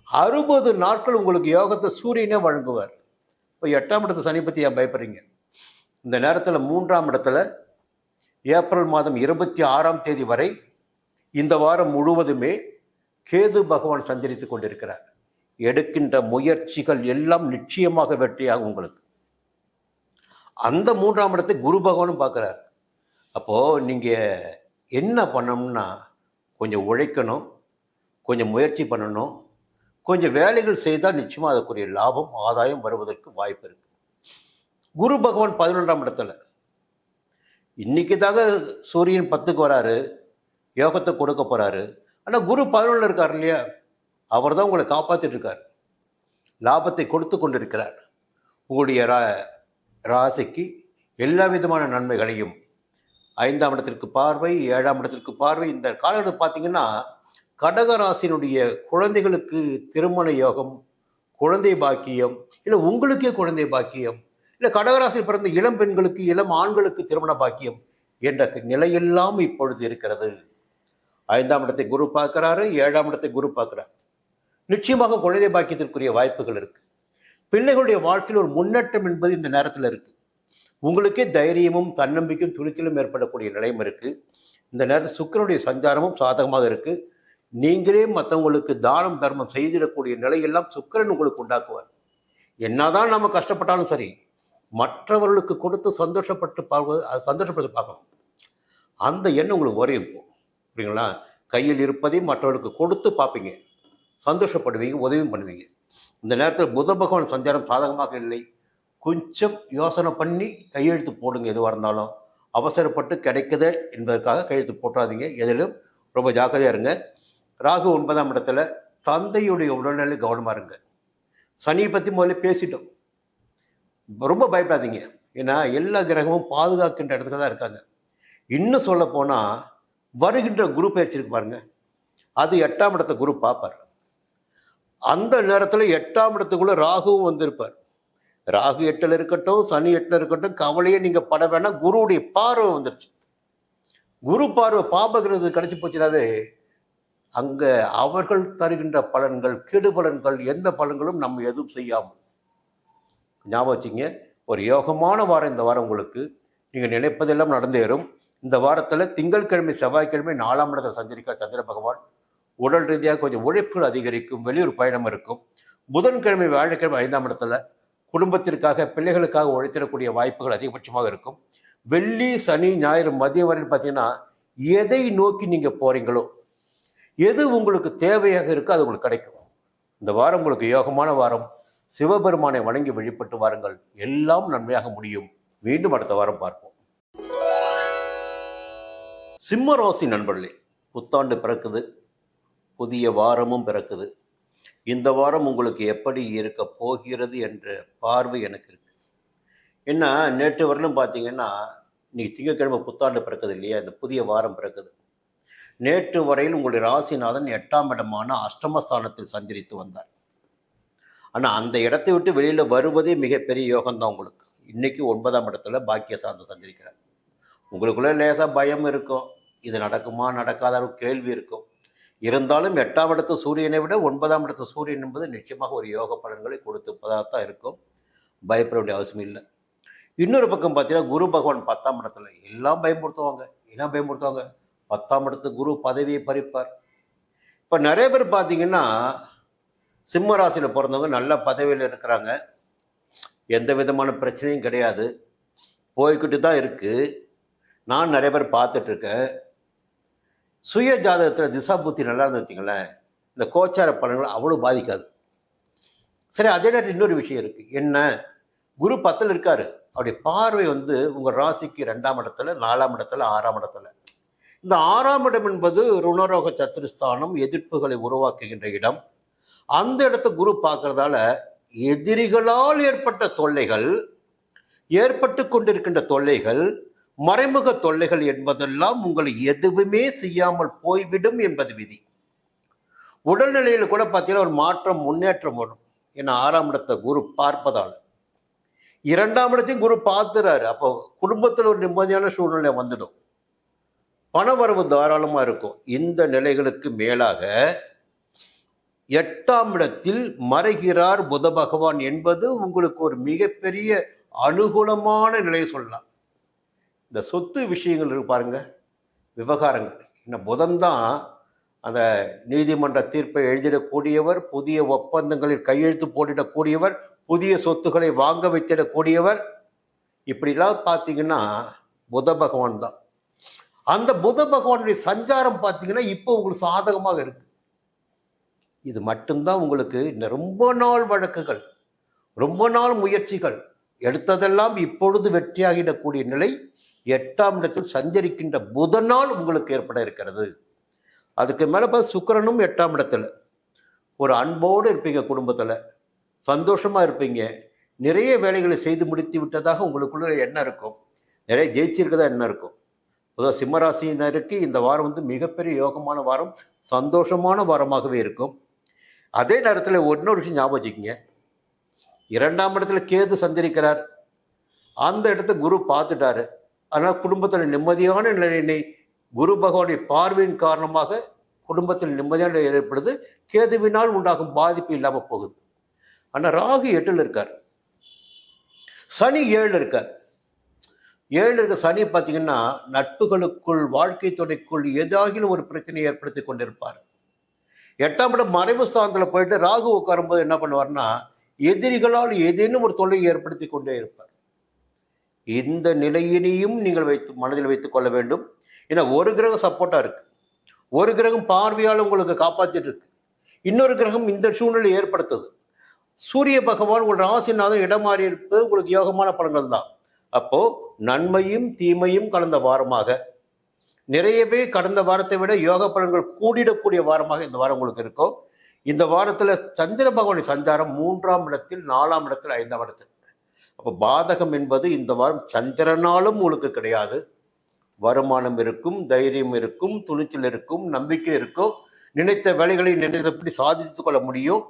60 நாட்கள் உங்களுக்கு யோகத்தை சூரியனே வழங்குவார். இப்போ 8ஆம் இடத்தை சனி பற்றி ஏன் பயப்படுறீங்க? இந்த நேரத்தில் 3ஆம் இடத்துல ஏப்ரல் மாதம் 26ஆம் தேதி வரை இந்த வாரம் முழுவதுமே கேது பகவான் சஞ்சரித்து கொண்டிருக்கிறார். எடுக்கின்ற முயற்சிகள் எல்லாம் நிச்சயமாக வெற்றியாகும் உங்களுக்கு. அந்த 3ஆம் இடத்தை குரு பகவானும் பார்க்குறார். அப்போது நீங்கள் என்ன பண்ணணும்னா கொஞ்சம் உழைக்கணும், கொஞ்சம் முயற்சி பண்ணணும், கொஞ்சம் வேலைகள் செய்தால் நிச்சயமாக அதுக்குரிய லாபம் ஆதாயம் வருவதற்கு வாய்ப்பு இருக்கு. குரு பகவான் 11ஆம் இடத்துல இன்னைக்கு தாங்க சூரியன் 10க்கு வராரு, யோகத்தை கொடுக்க போறாரு. ஆனால் குரு 11 இருக்கார் இல்லையா, அவர் தான் உங்களை காப்பாற்றிட்டு இருக்கார், லாபத்தை கொடுத்து கொண்டிருக்கிறார். உங்களுடைய ராசிக்கு எல்லா விதமான நன்மைகளையும் 5ஆம் இடத்திற்கு பார்வை, 7ஆம் இடத்திற்கு பார்வை. இந்த காலகட்டத்தில் பார்த்தீங்கன்னா கடகராசினுடைய குழந்தைகளுக்கு திருமண யோகம், குழந்தை பாக்கியம், இல்லை உங்களுக்கே குழந்தை பாக்கியம், இல்லை கடகராசியில் பிறந்த இளம் பெண்களுக்கு, இளம் ஆண்களுக்கு திருமண பாக்கியம் என்ற நிலையெல்லாம் இப்பொழுது இருக்கிறது. 5ஆம் இடத்தை குரு பார்க்கிறாரு, 7ஆம் இடத்தை குரு பார்க்கிறார். நிச்சயமாக குழந்தை பாக்கியத்திற்குரிய வாய்ப்புகள் இருக்கு. பிள்ளைகளுடைய வாழ்க்கையில் ஒரு முன்னேற்றம் என்பது இந்த நேரத்தில் இருக்கு. உங்களுக்கே தைரியமும் தன்னம்பிக்கையும் துணிச்சலும் ஏற்படக்கூடிய நிலையும் இருக்கு. இந்த நேரத்தில் சுக்கிரனுடைய சஞ்சாரமும் சாதகமாக இருக்கு. நீங்களே மற்றவங்களுக்கு தானம் தர்மம் செய்திடக்கூடிய நிலையெல்லாம் சுக்கிரன் உங்களுக்கு உண்டாக்குவார். என்னதான் நம்ம கஷ்டப்பட்டாலும் சரி, மற்றவர்களுக்கு கொடுத்து சந்தோஷப்பட்டு பார்க்கணும். அந்த எண்ணம் உங்களுக்கு வரும் இருக்கும். புரியுங்களா? கையில் இருப்பதை மற்றவர்களுக்கு கொடுத்து பார்ப்பீங்க, சந்தோஷப்படுவீங்க, உதவியும் பண்ணுவீங்க. இந்த நேரத்தில் புத பகவான் சஞ்சாரம் சாதகமாக இல்லை. கொஞ்சம் யோசனை பண்ணி கையெழுத்து போடுங்க. எதுவாக இருந்தாலும் அவசரப்பட்டு கிடைக்குது என்பதற்காக கையெழுத்து போட்டாதீங்க. எதிலும் ரொம்ப ஜாக்கிரதையாக இருங்க. ராகு 9ஆம் இடத்துல, தந்தையுடைய உடல்நிலை கவனமாக இருங்க. சனியை பற்றி முதல்ல பேசிட்டோம். ரொம்ப பயப்படாதீங்க. ஏன்னா எல்லா கிரகமும் பாதுகாக்கின்ற இடத்துக்கு தான் இருக்காங்க. இன்னும் சொல்ல போனால் வருகின்ற குரு பயிற்சி இருக்கு பாருங்க, அது 8ஆம் இடத்தை குரு பார்ப்பார். அந்த நேரத்தில் 8ஆம் இடத்துக்குள்ள ராகுவும் வந்திருப்பார். ராகு 8ல் இருக்கட்டும், சனி 8ல் இருக்கட்டும், கவலையே நீங்க பட வேணாம். குருவுடைய பார்வை வந்துருச்சு. குரு பார்வை பாபகிரது கிடைச்சி போச்சுனாவே அங்க அவர்கள் தருகின்ற பலன்கள், கெடு பலன்கள், எந்த பலன்களும் நம்ம எதுவும் செய்யாமல். ஞாபகம் வச்சுங்க, ஒரு யோகமான வாரம் இந்த வாரம் உங்களுக்கு. நீங்க நினைப்பதெல்லாம் நடந்தேறும். இந்த வாரத்தில் திங்கட்கிழமை செவ்வாய்க்கிழமை 4ஆம் இடத்தில் சஞ்சரிக்கிற சந்திர பகவான் உடல் ரீதியாக கொஞ்சம் உழைப்புகள் அதிகரிக்கும், வெளியூர் பயணம் இருக்கும். புதன்கிழமை வியாழக்கிழமை 5ஆம் இடத்துல குடும்பத்திற்காக பிள்ளைகளுக்காக உழைத்திடக்கூடிய வாய்ப்புகள் அதிகபட்சமாக இருக்கும். வெள்ளி சனி ஞாயிறு மதியம் வரையில் பார்த்தீங்கன்னா எதை நோக்கி நீங்க போறீங்களோ, எது உங்களுக்கு தேவையாக இருக்கோ அது உங்களுக்கு கிடைக்கும். இந்த வாரம் உங்களுக்கு யோகமான வாரம். சிவபெருமானை வணங்கி வழிபட்டு வாருங்கள், எல்லாம் நன்மையாக முடியும். மீண்டும் அடுத்த வாரம் பார்ப்போம். சிம்ம ராசி நண்பர்களே, புத்தாண்டு பிறக்குது, புதிய வாரமும் பிறக்குது. இந்த வாரம் உங்களுக்கு எப்படி இருக்க போகிறது என்ற பார்வை எனக்கு இருக்கு. ஏன்னா நேற்று வரலும் பார்த்தீங்கன்னா, இன்னைக்கு திங்கட்கிழமை புத்தாண்டு பிறக்குது இல்லையா, இந்த புதிய வாரம் பிறக்குது. நேற்று வரையில் உங்களுடைய ராசிநாதன் 8ஆம் இடமான அஷ்டமஸ்தானத்தில் சஞ்சரித்து வந்தார். ஆனால் அந்த இடத்தை விட்டு வெளியில் வருவதே மிகப்பெரிய யோகம்தான் உங்களுக்கு. இன்னைக்கு 9ஆம் இடத்துல பாக்கிய சார்ந்த சஞ்சரிக்கிறார். உங்களுக்குள்ள லேசாக பயம் இருக்கும், இது நடக்குமா நடக்காத கேள்வி இருக்கும். இருந்தாலும் 8ஆம் இடத்து சூரியனை விட 9ஆம் இடத்து சூரியன் என்பது நிச்சயமாக ஒரு யோக பலன்களை கொடுத்துப்பதாக தான் இருக்கும். பயப்பட வேண்டிய அவசியம் இல்லை. இன்னொரு பக்கம் பார்த்தீங்கன்னா, குரு பகவான் 10ஆம் இடத்துல எல்லாம் பயமுறுத்துவாங்க. என்ன பயமுறுத்துவாங்க? 10ஆம் இடத்து குரு பதவியை பறிப்பார். இப்போ நிறைய பேர் பார்த்தீங்கன்னா, சிம்ம ராசியில் பிறந்தவங்க நல்ல பதவியில் இருக்கிறாங்க, எந்த விதமான பிரச்சனையும் கிடையாது, போய்கிட்டு தான் இருக்குது. நான் நிறைய பேர் பார்த்துட்ருக்கேன். சுய ஜாதகத்தில் திசா புத்தி நல்லா இருந்து வச்சிங்களேன், இந்த கோச்சார பலன்கள் அவ்வளோ பாதிக்காது. சரி, அதே நேரத்தில் இன்னொரு விஷயம் இருக்குது. என்ன, குரு 10ல் இருக்காரு, அவருடைய பார்வை உங்கள் ராசிக்கு 2ஆம் இடத்துல, 4ஆம் இடத்துல, 6ஆம் இடத்துல. இந்த 6ஆம் இடம் என்பது ருணரோக சத்துருஸ்தானம், எதிர்ப்புகளை உருவாக்குகின்ற இடம். அந்த இடத்த குரு பார்க்கறதால எதிரிகளால் ஏற்பட்ட தொல்லைகள், ஏற்பட்டு கொண்டிருக்கின்ற தொல்லைகள், மறைமுக தொல்லைகள் என்பதெல்லாம் உங்களை எதுவுமே செய்யாமல் போய்விடும் என்பது விதி. உடல்நிலையில் கூட பார்த்தீங்கன்னா ஒரு மாற்றம், முன்னேற்றம் வரும். ஏன்னா 6ஆம் இடத்தை குரு பார்ப்பதால். 2ஆம் இடத்தையும் குரு பார்த்துறாரு. அப்போ குடும்பத்தில் ஒரு நிம்மதியான சூழ்நிலை வந்துடும், பணவரவு தாராளமாக இருக்கும். இந்த நிலைகளுக்கு மேலாக 8ஆம் இடத்தில் மறைகிறார் புத பகவான் என்பது உங்களுக்கு ஒரு மிகப்பெரிய அனுகூலமான நிலையை சொல்லலாம். இந்த சொத்து விஷயங்கள் இருக்கு பாருங்க, விவகாரங்கள். இன்னும் புதன் தான் அந்த நீதிமன்ற தீர்ப்பை எழுதிடக்கூடியவர், புதிய ஒப்பந்தங்களில் கையெழுத்து போட்டிடக்கூடியவர், புதிய சொத்துக்களை வாங்க வைத்திடக்கூடியவர். இப்படிலாம் பார்த்தீங்கன்னா புத பகவான் தான். அந்த புத பகவானுடைய சஞ்சாரம் பார்த்தீங்கன்னா இப்போ உங்களுக்கு சாதகமாக இருக்கு. இது மட்டும்தான் உங்களுக்கு இந்த ரொம்ப நாள் வழக்குகள், ரொம்ப நாள் முயற்சிகள் எடுத்ததெல்லாம் இப்பொழுது வெற்றியாகிடக்கூடிய நிலை 8ஆம் இடத்தில் சஞ்சரிக்கின்ற புதனால் உங்களுக்கு ஏற்பட இருக்கிறது. அதுக்கு மேலே சுக்கிரனும் 8ஆம் இடத்துல. ஒரு அன்போடு இருப்பீங்க, குடும்பத்தில் சந்தோஷமாக இருப்பீங்க, நிறைய வேலைகளை செய்து முடித்து விட்டதாக உங்களுக்குள்ள எண்ணம் இருக்கும், நிறைய ஜெயிச்சிருக்கதா எண்ணம் இருக்கும். பொதுவாக சிம்மராசினருக்கு இந்த வாரம் மிகப்பெரிய யோகமான வாரம், சந்தோஷமான வாரமாகவே இருக்கும். அதே நேரத்தில் இன்னொரு விஷயம் ஞாபகம் வச்சுக்கிங்க, 2ஆம் இடத்துல கேது சஞ்சரிக்கிறார், அந்த இடத்த குரு பார்த்துட்டாரு. ஆனால் குடும்பத்தில் நிம்மதியான நிலையினை குரு பகவானுடைய பார்வையின் காரணமாக குடும்பத்தில் நிம்மதியான நிலை ஏற்படுது. கேதுவினால் உண்டாகும் பாதிப்பு இல்லாமல் போகுது. ஆனால் ராகு 8ல் இருக்கார், சனி 7 இருக்கார். 7 இருக்க சனி பார்த்தீங்கன்னா நட்புகளுக்குள், வாழ்க்கை துணைக்குள் ஏதாகிலும் ஒரு பிரச்சனையை ஏற்படுத்தி கொண்டிருப்பார். 8ஆம் இடம் மறைவு ஸ்தானத்தில் போயிட்டு ராகு உட்காரும்போது என்ன பண்ணுவார்னா, எதிரிகளால் ஏதேனும் ஒரு தொல்லையை ஏற்படுத்தி கொண்டே இருப்பார். இந்த நிலையினையும் நீங்கள் மனதில் வைத்துக் கொள்ள வேண்டும். ஏன்னா ஒரு கிரகம் சப்போர்ட்டா இருக்கு, ஒரு கிரகம் பார்வையால் உங்களுக்கு காப்பாற்றிட்டு இருக்கு, இன்னொரு கிரகம் இந்த சூழ்நிலை ஏற்படுத்துது. சூரிய பகவான் உங்கள் ராசிநாதன் இடம் மாறி இருப்பது உங்களுக்கு யோகமான பலன்கள் தான். அப்போ நன்மையும் தீமையும் கலந்த வாரமாக, நிறையவே கடந்த வாரத்தை விட யோக பலன்கள் கூடிடக்கூடிய வாரமாக இந்த வாரம் உங்களுக்கு இருக்கும். இந்த வாரத்தில் சந்திர பகவானின் சஞ்சாரம் 3ஆம் இடத்தில், 4ஆம் இடத்தில், 5ஆம் இடத்தில். அப்போ பாதகம் என்பது இந்த வாரம் சந்திரனாலும் உங்களுக்கு கிடையாது. வருமானம் இருக்கும், தைரியம் இருக்கும், துணிச்சல் இருக்கும், நம்பிக்கை இருக்கும், நினைத்த வேலைகளை நினைத்தபடி சாதித்துக் கொள்ள முடியும்.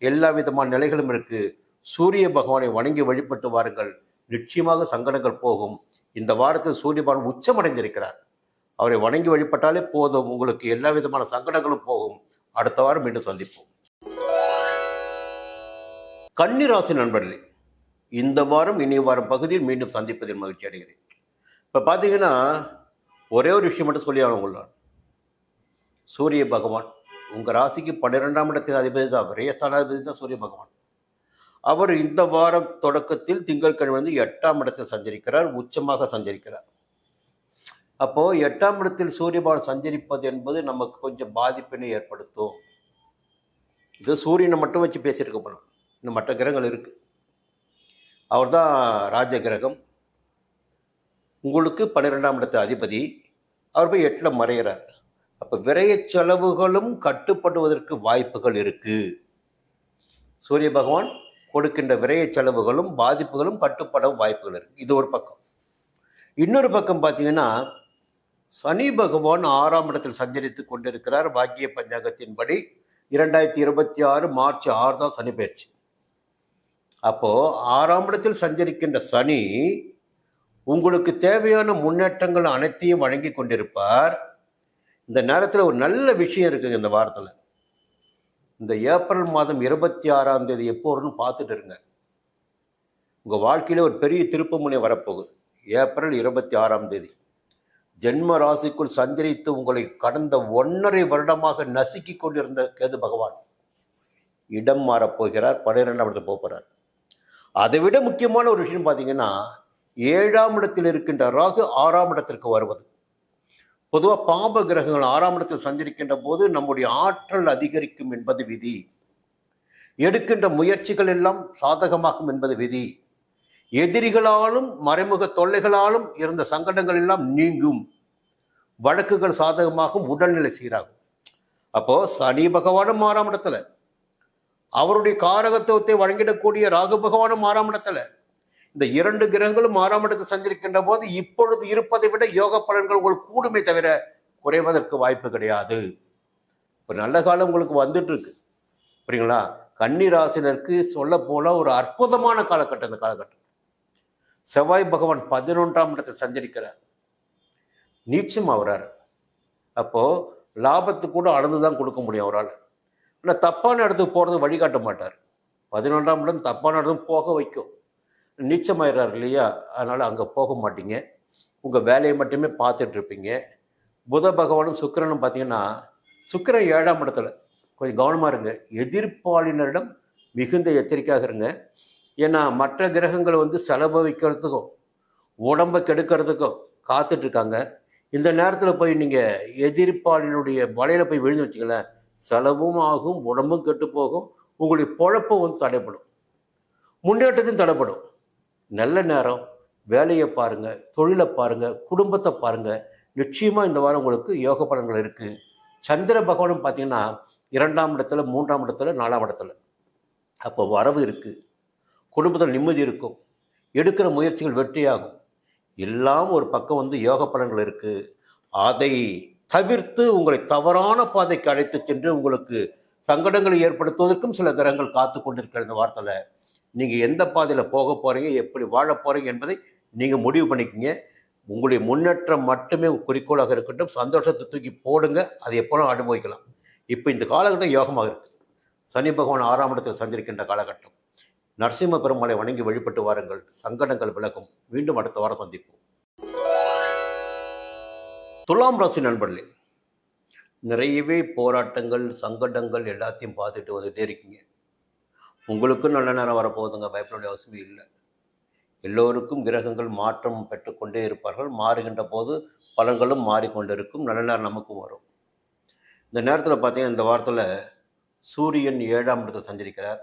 எல்லா விதமான நிலைகளும் இருக்கு. சூரிய பகவானை வணங்கி வழிபட்டு வாருங்கள், நிச்சயமாக சங்கடங்கள் போகும். இந்த வாரத்தில் சூரிய பகவான் உச்சமடைந்திருக்கிறார். அவரை வணங்கி வழிபட்டாலே போதும், உங்களுக்கு எல்லா விதமான சங்கடங்களும் போகும். அடுத்த வாரம் மீண்டும் சந்திப்போம். கன்னி ராசி நண்பர்களே, இந்த வாரம் இனிய வாரம் பகுதியில் மீண்டும் சந்திப்பதில் மகிழ்ச்சி அடைகிறேன். இப்போ பார்த்தீங்கன்னா ஒரே ஒரு விஷயம் மட்டும் சொல்லி ஆகணும். சூரிய பகவான் உங்கள் ராசிக்கு 12ஆம் இடத்தின் அதிபதி தான், விரயஸ்தானாதிபதி தான் சூரிய பகவான். அவர் இந்த வாரம் தொடக்கத்தில் திங்கட்கிழமை வந்து 8ஆம் இடத்தில் சஞ்சரிக்கிறார், உச்சமாக சஞ்சரிக்கிறார். அப்போ 8ஆம் இடத்தில் சூரிய பகவான் சஞ்சரிப்பது என்பது நமக்கு கொஞ்சம் பாதிப்பினை ஏற்படுத்தும். இது சூரியனை மட்டும் வச்சு பேசியிருக்க போனோம், இன்னும் மற்ற கிரகங்கள் இருக்கு. அவர் தான் ராஜ கிரகம், உங்களுக்கு 12ஆம் இடத்து அதிபதி. அவர் போய் 8ல் மறைகிறார். அப்போ விரைய செலவுகளும் கட்டுப்படுவதற்கு வாய்ப்புகள் இருக்கு. சூரிய பகவான் கொடுக்கின்ற விரைய செலவுகளும் பாதிப்புகளும் கட்டுப்பட வாய்ப்புகள் இருக்கு. இது ஒரு பக்கம். இன்னொரு பக்கம் பார்த்தீங்கன்னா சனி பகவான் 6ஆம் இடத்தில் சஞ்சரித்து கொண்டிருக்கிறார். பாக்கிய பஞ்சாங்கத்தின்படி 2026 மார்ச் 6 தான் சனி பயிற்சி. அப்போ 6ஆம் இடத்தில் சஞ்சரிக்கின்ற சனி உங்களுக்கு தேவையான முன்னேற்றங்கள் அனைத்தையும் வழங்கி கொண்டிருப்பார். இந்த நேரத்தில் ஒரு நல்ல விஷயம் இருக்குங்க. இந்த வாரத்தில் இந்த ஏப்ரல் மாதம் 26ஆம் தேதி எப்போ வரும்னு பார்த்துட்டு இருங்க. உங்கள் வாழ்க்கையில் ஒரு பெரிய திருப்புமுனை வரப்போகுது. ஏப்ரல் 26ஆம் தேதி ஜென்ம ராசிக்குள் சஞ்சரித்து உங்களை கடந்த 1.5 வருடமாக நசுக்கி கொண்டிருந்த கேது பகவான் இடம் மாறப்போகிறார், 12ஆம் இடத்துக்கு போகிறார். அதை விட முக்கியமான ஒரு விஷயம் பார்த்தீங்கன்னா 7ஆம் இடத்தில் இருக்கின்ற ராகு 6ஆம் இடத்திற்கு வருவது. பொதுவாக பாப கிரகங்கள் 6ஆம் இடத்தில் சஞ்சரிக்கின்ற போது நம்முடைய ஆற்றல் அதிகரிக்கும் என்பது விதி. எடுக்கின்ற முயற்சிகள் எல்லாம் சாதகமாகும் என்பது விதி. எதிரிகளாலும் மறைமுக தொல்லைகளாலும் இருந்த சங்கடங்கள் எல்லாம் நீங்கும். வழக்குகள் சாதகமாகும், உடல்நிலை சீராகும். அப்போ சனி பகவானும் 6ஆம் இடத்துல, அவருடைய காரகத்துவத்தை வழங்கிடக்கூடிய ராகு பகவானும் 6ஆம் இடத்துல, இந்த 2 கிரகங்களும் 6ஆம் இடத்தில் சஞ்சரிக்கின்ற போது இப்பொழுது இருப்பதை விட யோக பலன்கள் உங்களுக்கு கூடுமே தவிர குறைவதற்கு வாய்ப்பு கிடையாது. இப்போ நல்ல காலம் உங்களுக்கு வந்துட்டு இருக்கு, புரியுங்களா? கன்னி ராசினருக்கு சொல்ல போனால் ஒரு அற்புதமான காலகட்டம் இந்த காலகட்டம். செவ்வாய் பகவான் 11ஆம் இடத்தை சஞ்சரிக்கிறார், நீச்சம் ஆகிறார். அப்போ லாபத்து கூட அளந்துதான் கொடுக்க முடியும் அவரால். ஆனால் தப்பான இடத்துக்கு போகிறது வழிகாட்ட மாட்டார். 11ஆம் இடம் தப்பான இடத்துக்கு போக வைக்கும். நீச்சமாயிடுறாரு இல்லையா, அதனால் அங்கே போக மாட்டீங்க, உங்கள் வேலையை மட்டுமே பார்த்துட்டு இருப்பீங்க. புத பகவானும் சுக்கிரனும் பார்த்தீங்கன்னா, சுக்கிரன் 7ஆம் இடத்துல, கொஞ்சம் கவனமாக இருங்க. எதிர்ப்பாளினரிடம் மிகுந்த எச்சரிக்கையாக இருங்க. ஏன்னா மற்ற கிரகங்கள் வந்து செலவு வைக்கிறதுக்கும் உடம்பை கெடுக்கிறதுக்கும் காத்துட்ருக்காங்க. இந்த நேரத்தில் போய் நீங்கள் எதிர்ப்பாளினுடைய வலையில் போய் விழுந்து வச்சிங்களேன், செலவும் ஆகும், உடம்பும் கெட்டு போகும், உங்களுடைய பொழப்பும் வந்து தடைப்படும், முன்னேற்றத்தையும் தடைப்படும். நல்ல நேரம், வேலையை பாருங்கள், தொழிலை பாருங்கள், குடும்பத்தை பாருங்கள். நிச்சயமாக இந்த வாரம் உங்களுக்கு யோக பலன்கள் இருக்குது. சந்திர பகவானும் பார்த்தீங்கன்னா 2ஆம் இடத்துல, 3ஆம் இடத்துல, 4ஆம் இடத்துல. அப்போ வரவு இருக்குது, குடும்பத்தில் நிம்மதி இருக்கும், எடுக்கிற முயற்சிகள் வெற்றியாகும். எல்லாம் ஒரு பக்கம் வந்து யோக பலன்கள் இருக்குது. அதை தவிர்த்து உங்களை தவறான பாதைக்கு அழைத்து சென்று உங்களுக்கு சங்கடங்களை ஏற்படுத்துவதற்கும் சில கிரகங்கள் காத்து கொண்டிருக்கிற இந்த வாரத்தில் நீங்கள் எந்த பாதையில் போக போகிறீங்க, எப்படி வாழ போகிறீங்க என்பதை நீங்கள் முடிவு பண்ணிக்கிங்க. உங்களுடைய முன்னேற்றம் மட்டுமே குறிக்கோளாக இருக்கட்டும். சந்தோஷத்தை தூக்கி போடுங்க, அது எப்போதும் அனுபவிக்கலாம். இப்போ இந்த காலகட்டம் யோகமாக இருக்குது. சனி பகவான் 6ஆம் இடத்தில் சஞ்சரிக்கின்ற காலகட்டம். நரசிம்ம பெருமாளை வணங்கி வழிபட்டு வாருங்கள், சங்கடங்கள் விலகும். மீண்டும் அடுத்த வாரம் சந்திப்போம். துலாம் ராசி நண்பர்களே, நிறையவே போராட்டங்கள், சங்கடங்கள் எல்லாத்தையும் பார்த்துட்டு வந்துகிட்டே இருக்கீங்க. உங்களுக்கும் நல்ல நேரம் வரப்போகுதுங்க, பயப்பட வேண்டிய அவசியமே இல்லை. எல்லோருக்கும் கிரகங்கள் மாற்றம் பெற்றுக்கொண்டே இருப்பார்கள். மாறுகின்ற போது பலன்களும் மாறிக்கொண்டிருக்கும். நல்ல நேரம் நமக்கும் வரும். இந்த நேரத்தில் பார்த்தீங்கன்னா, இந்த வாரத்தில் சூரியன் 7ஆம் இடத்தில் சஞ்சரிக்கிறார்.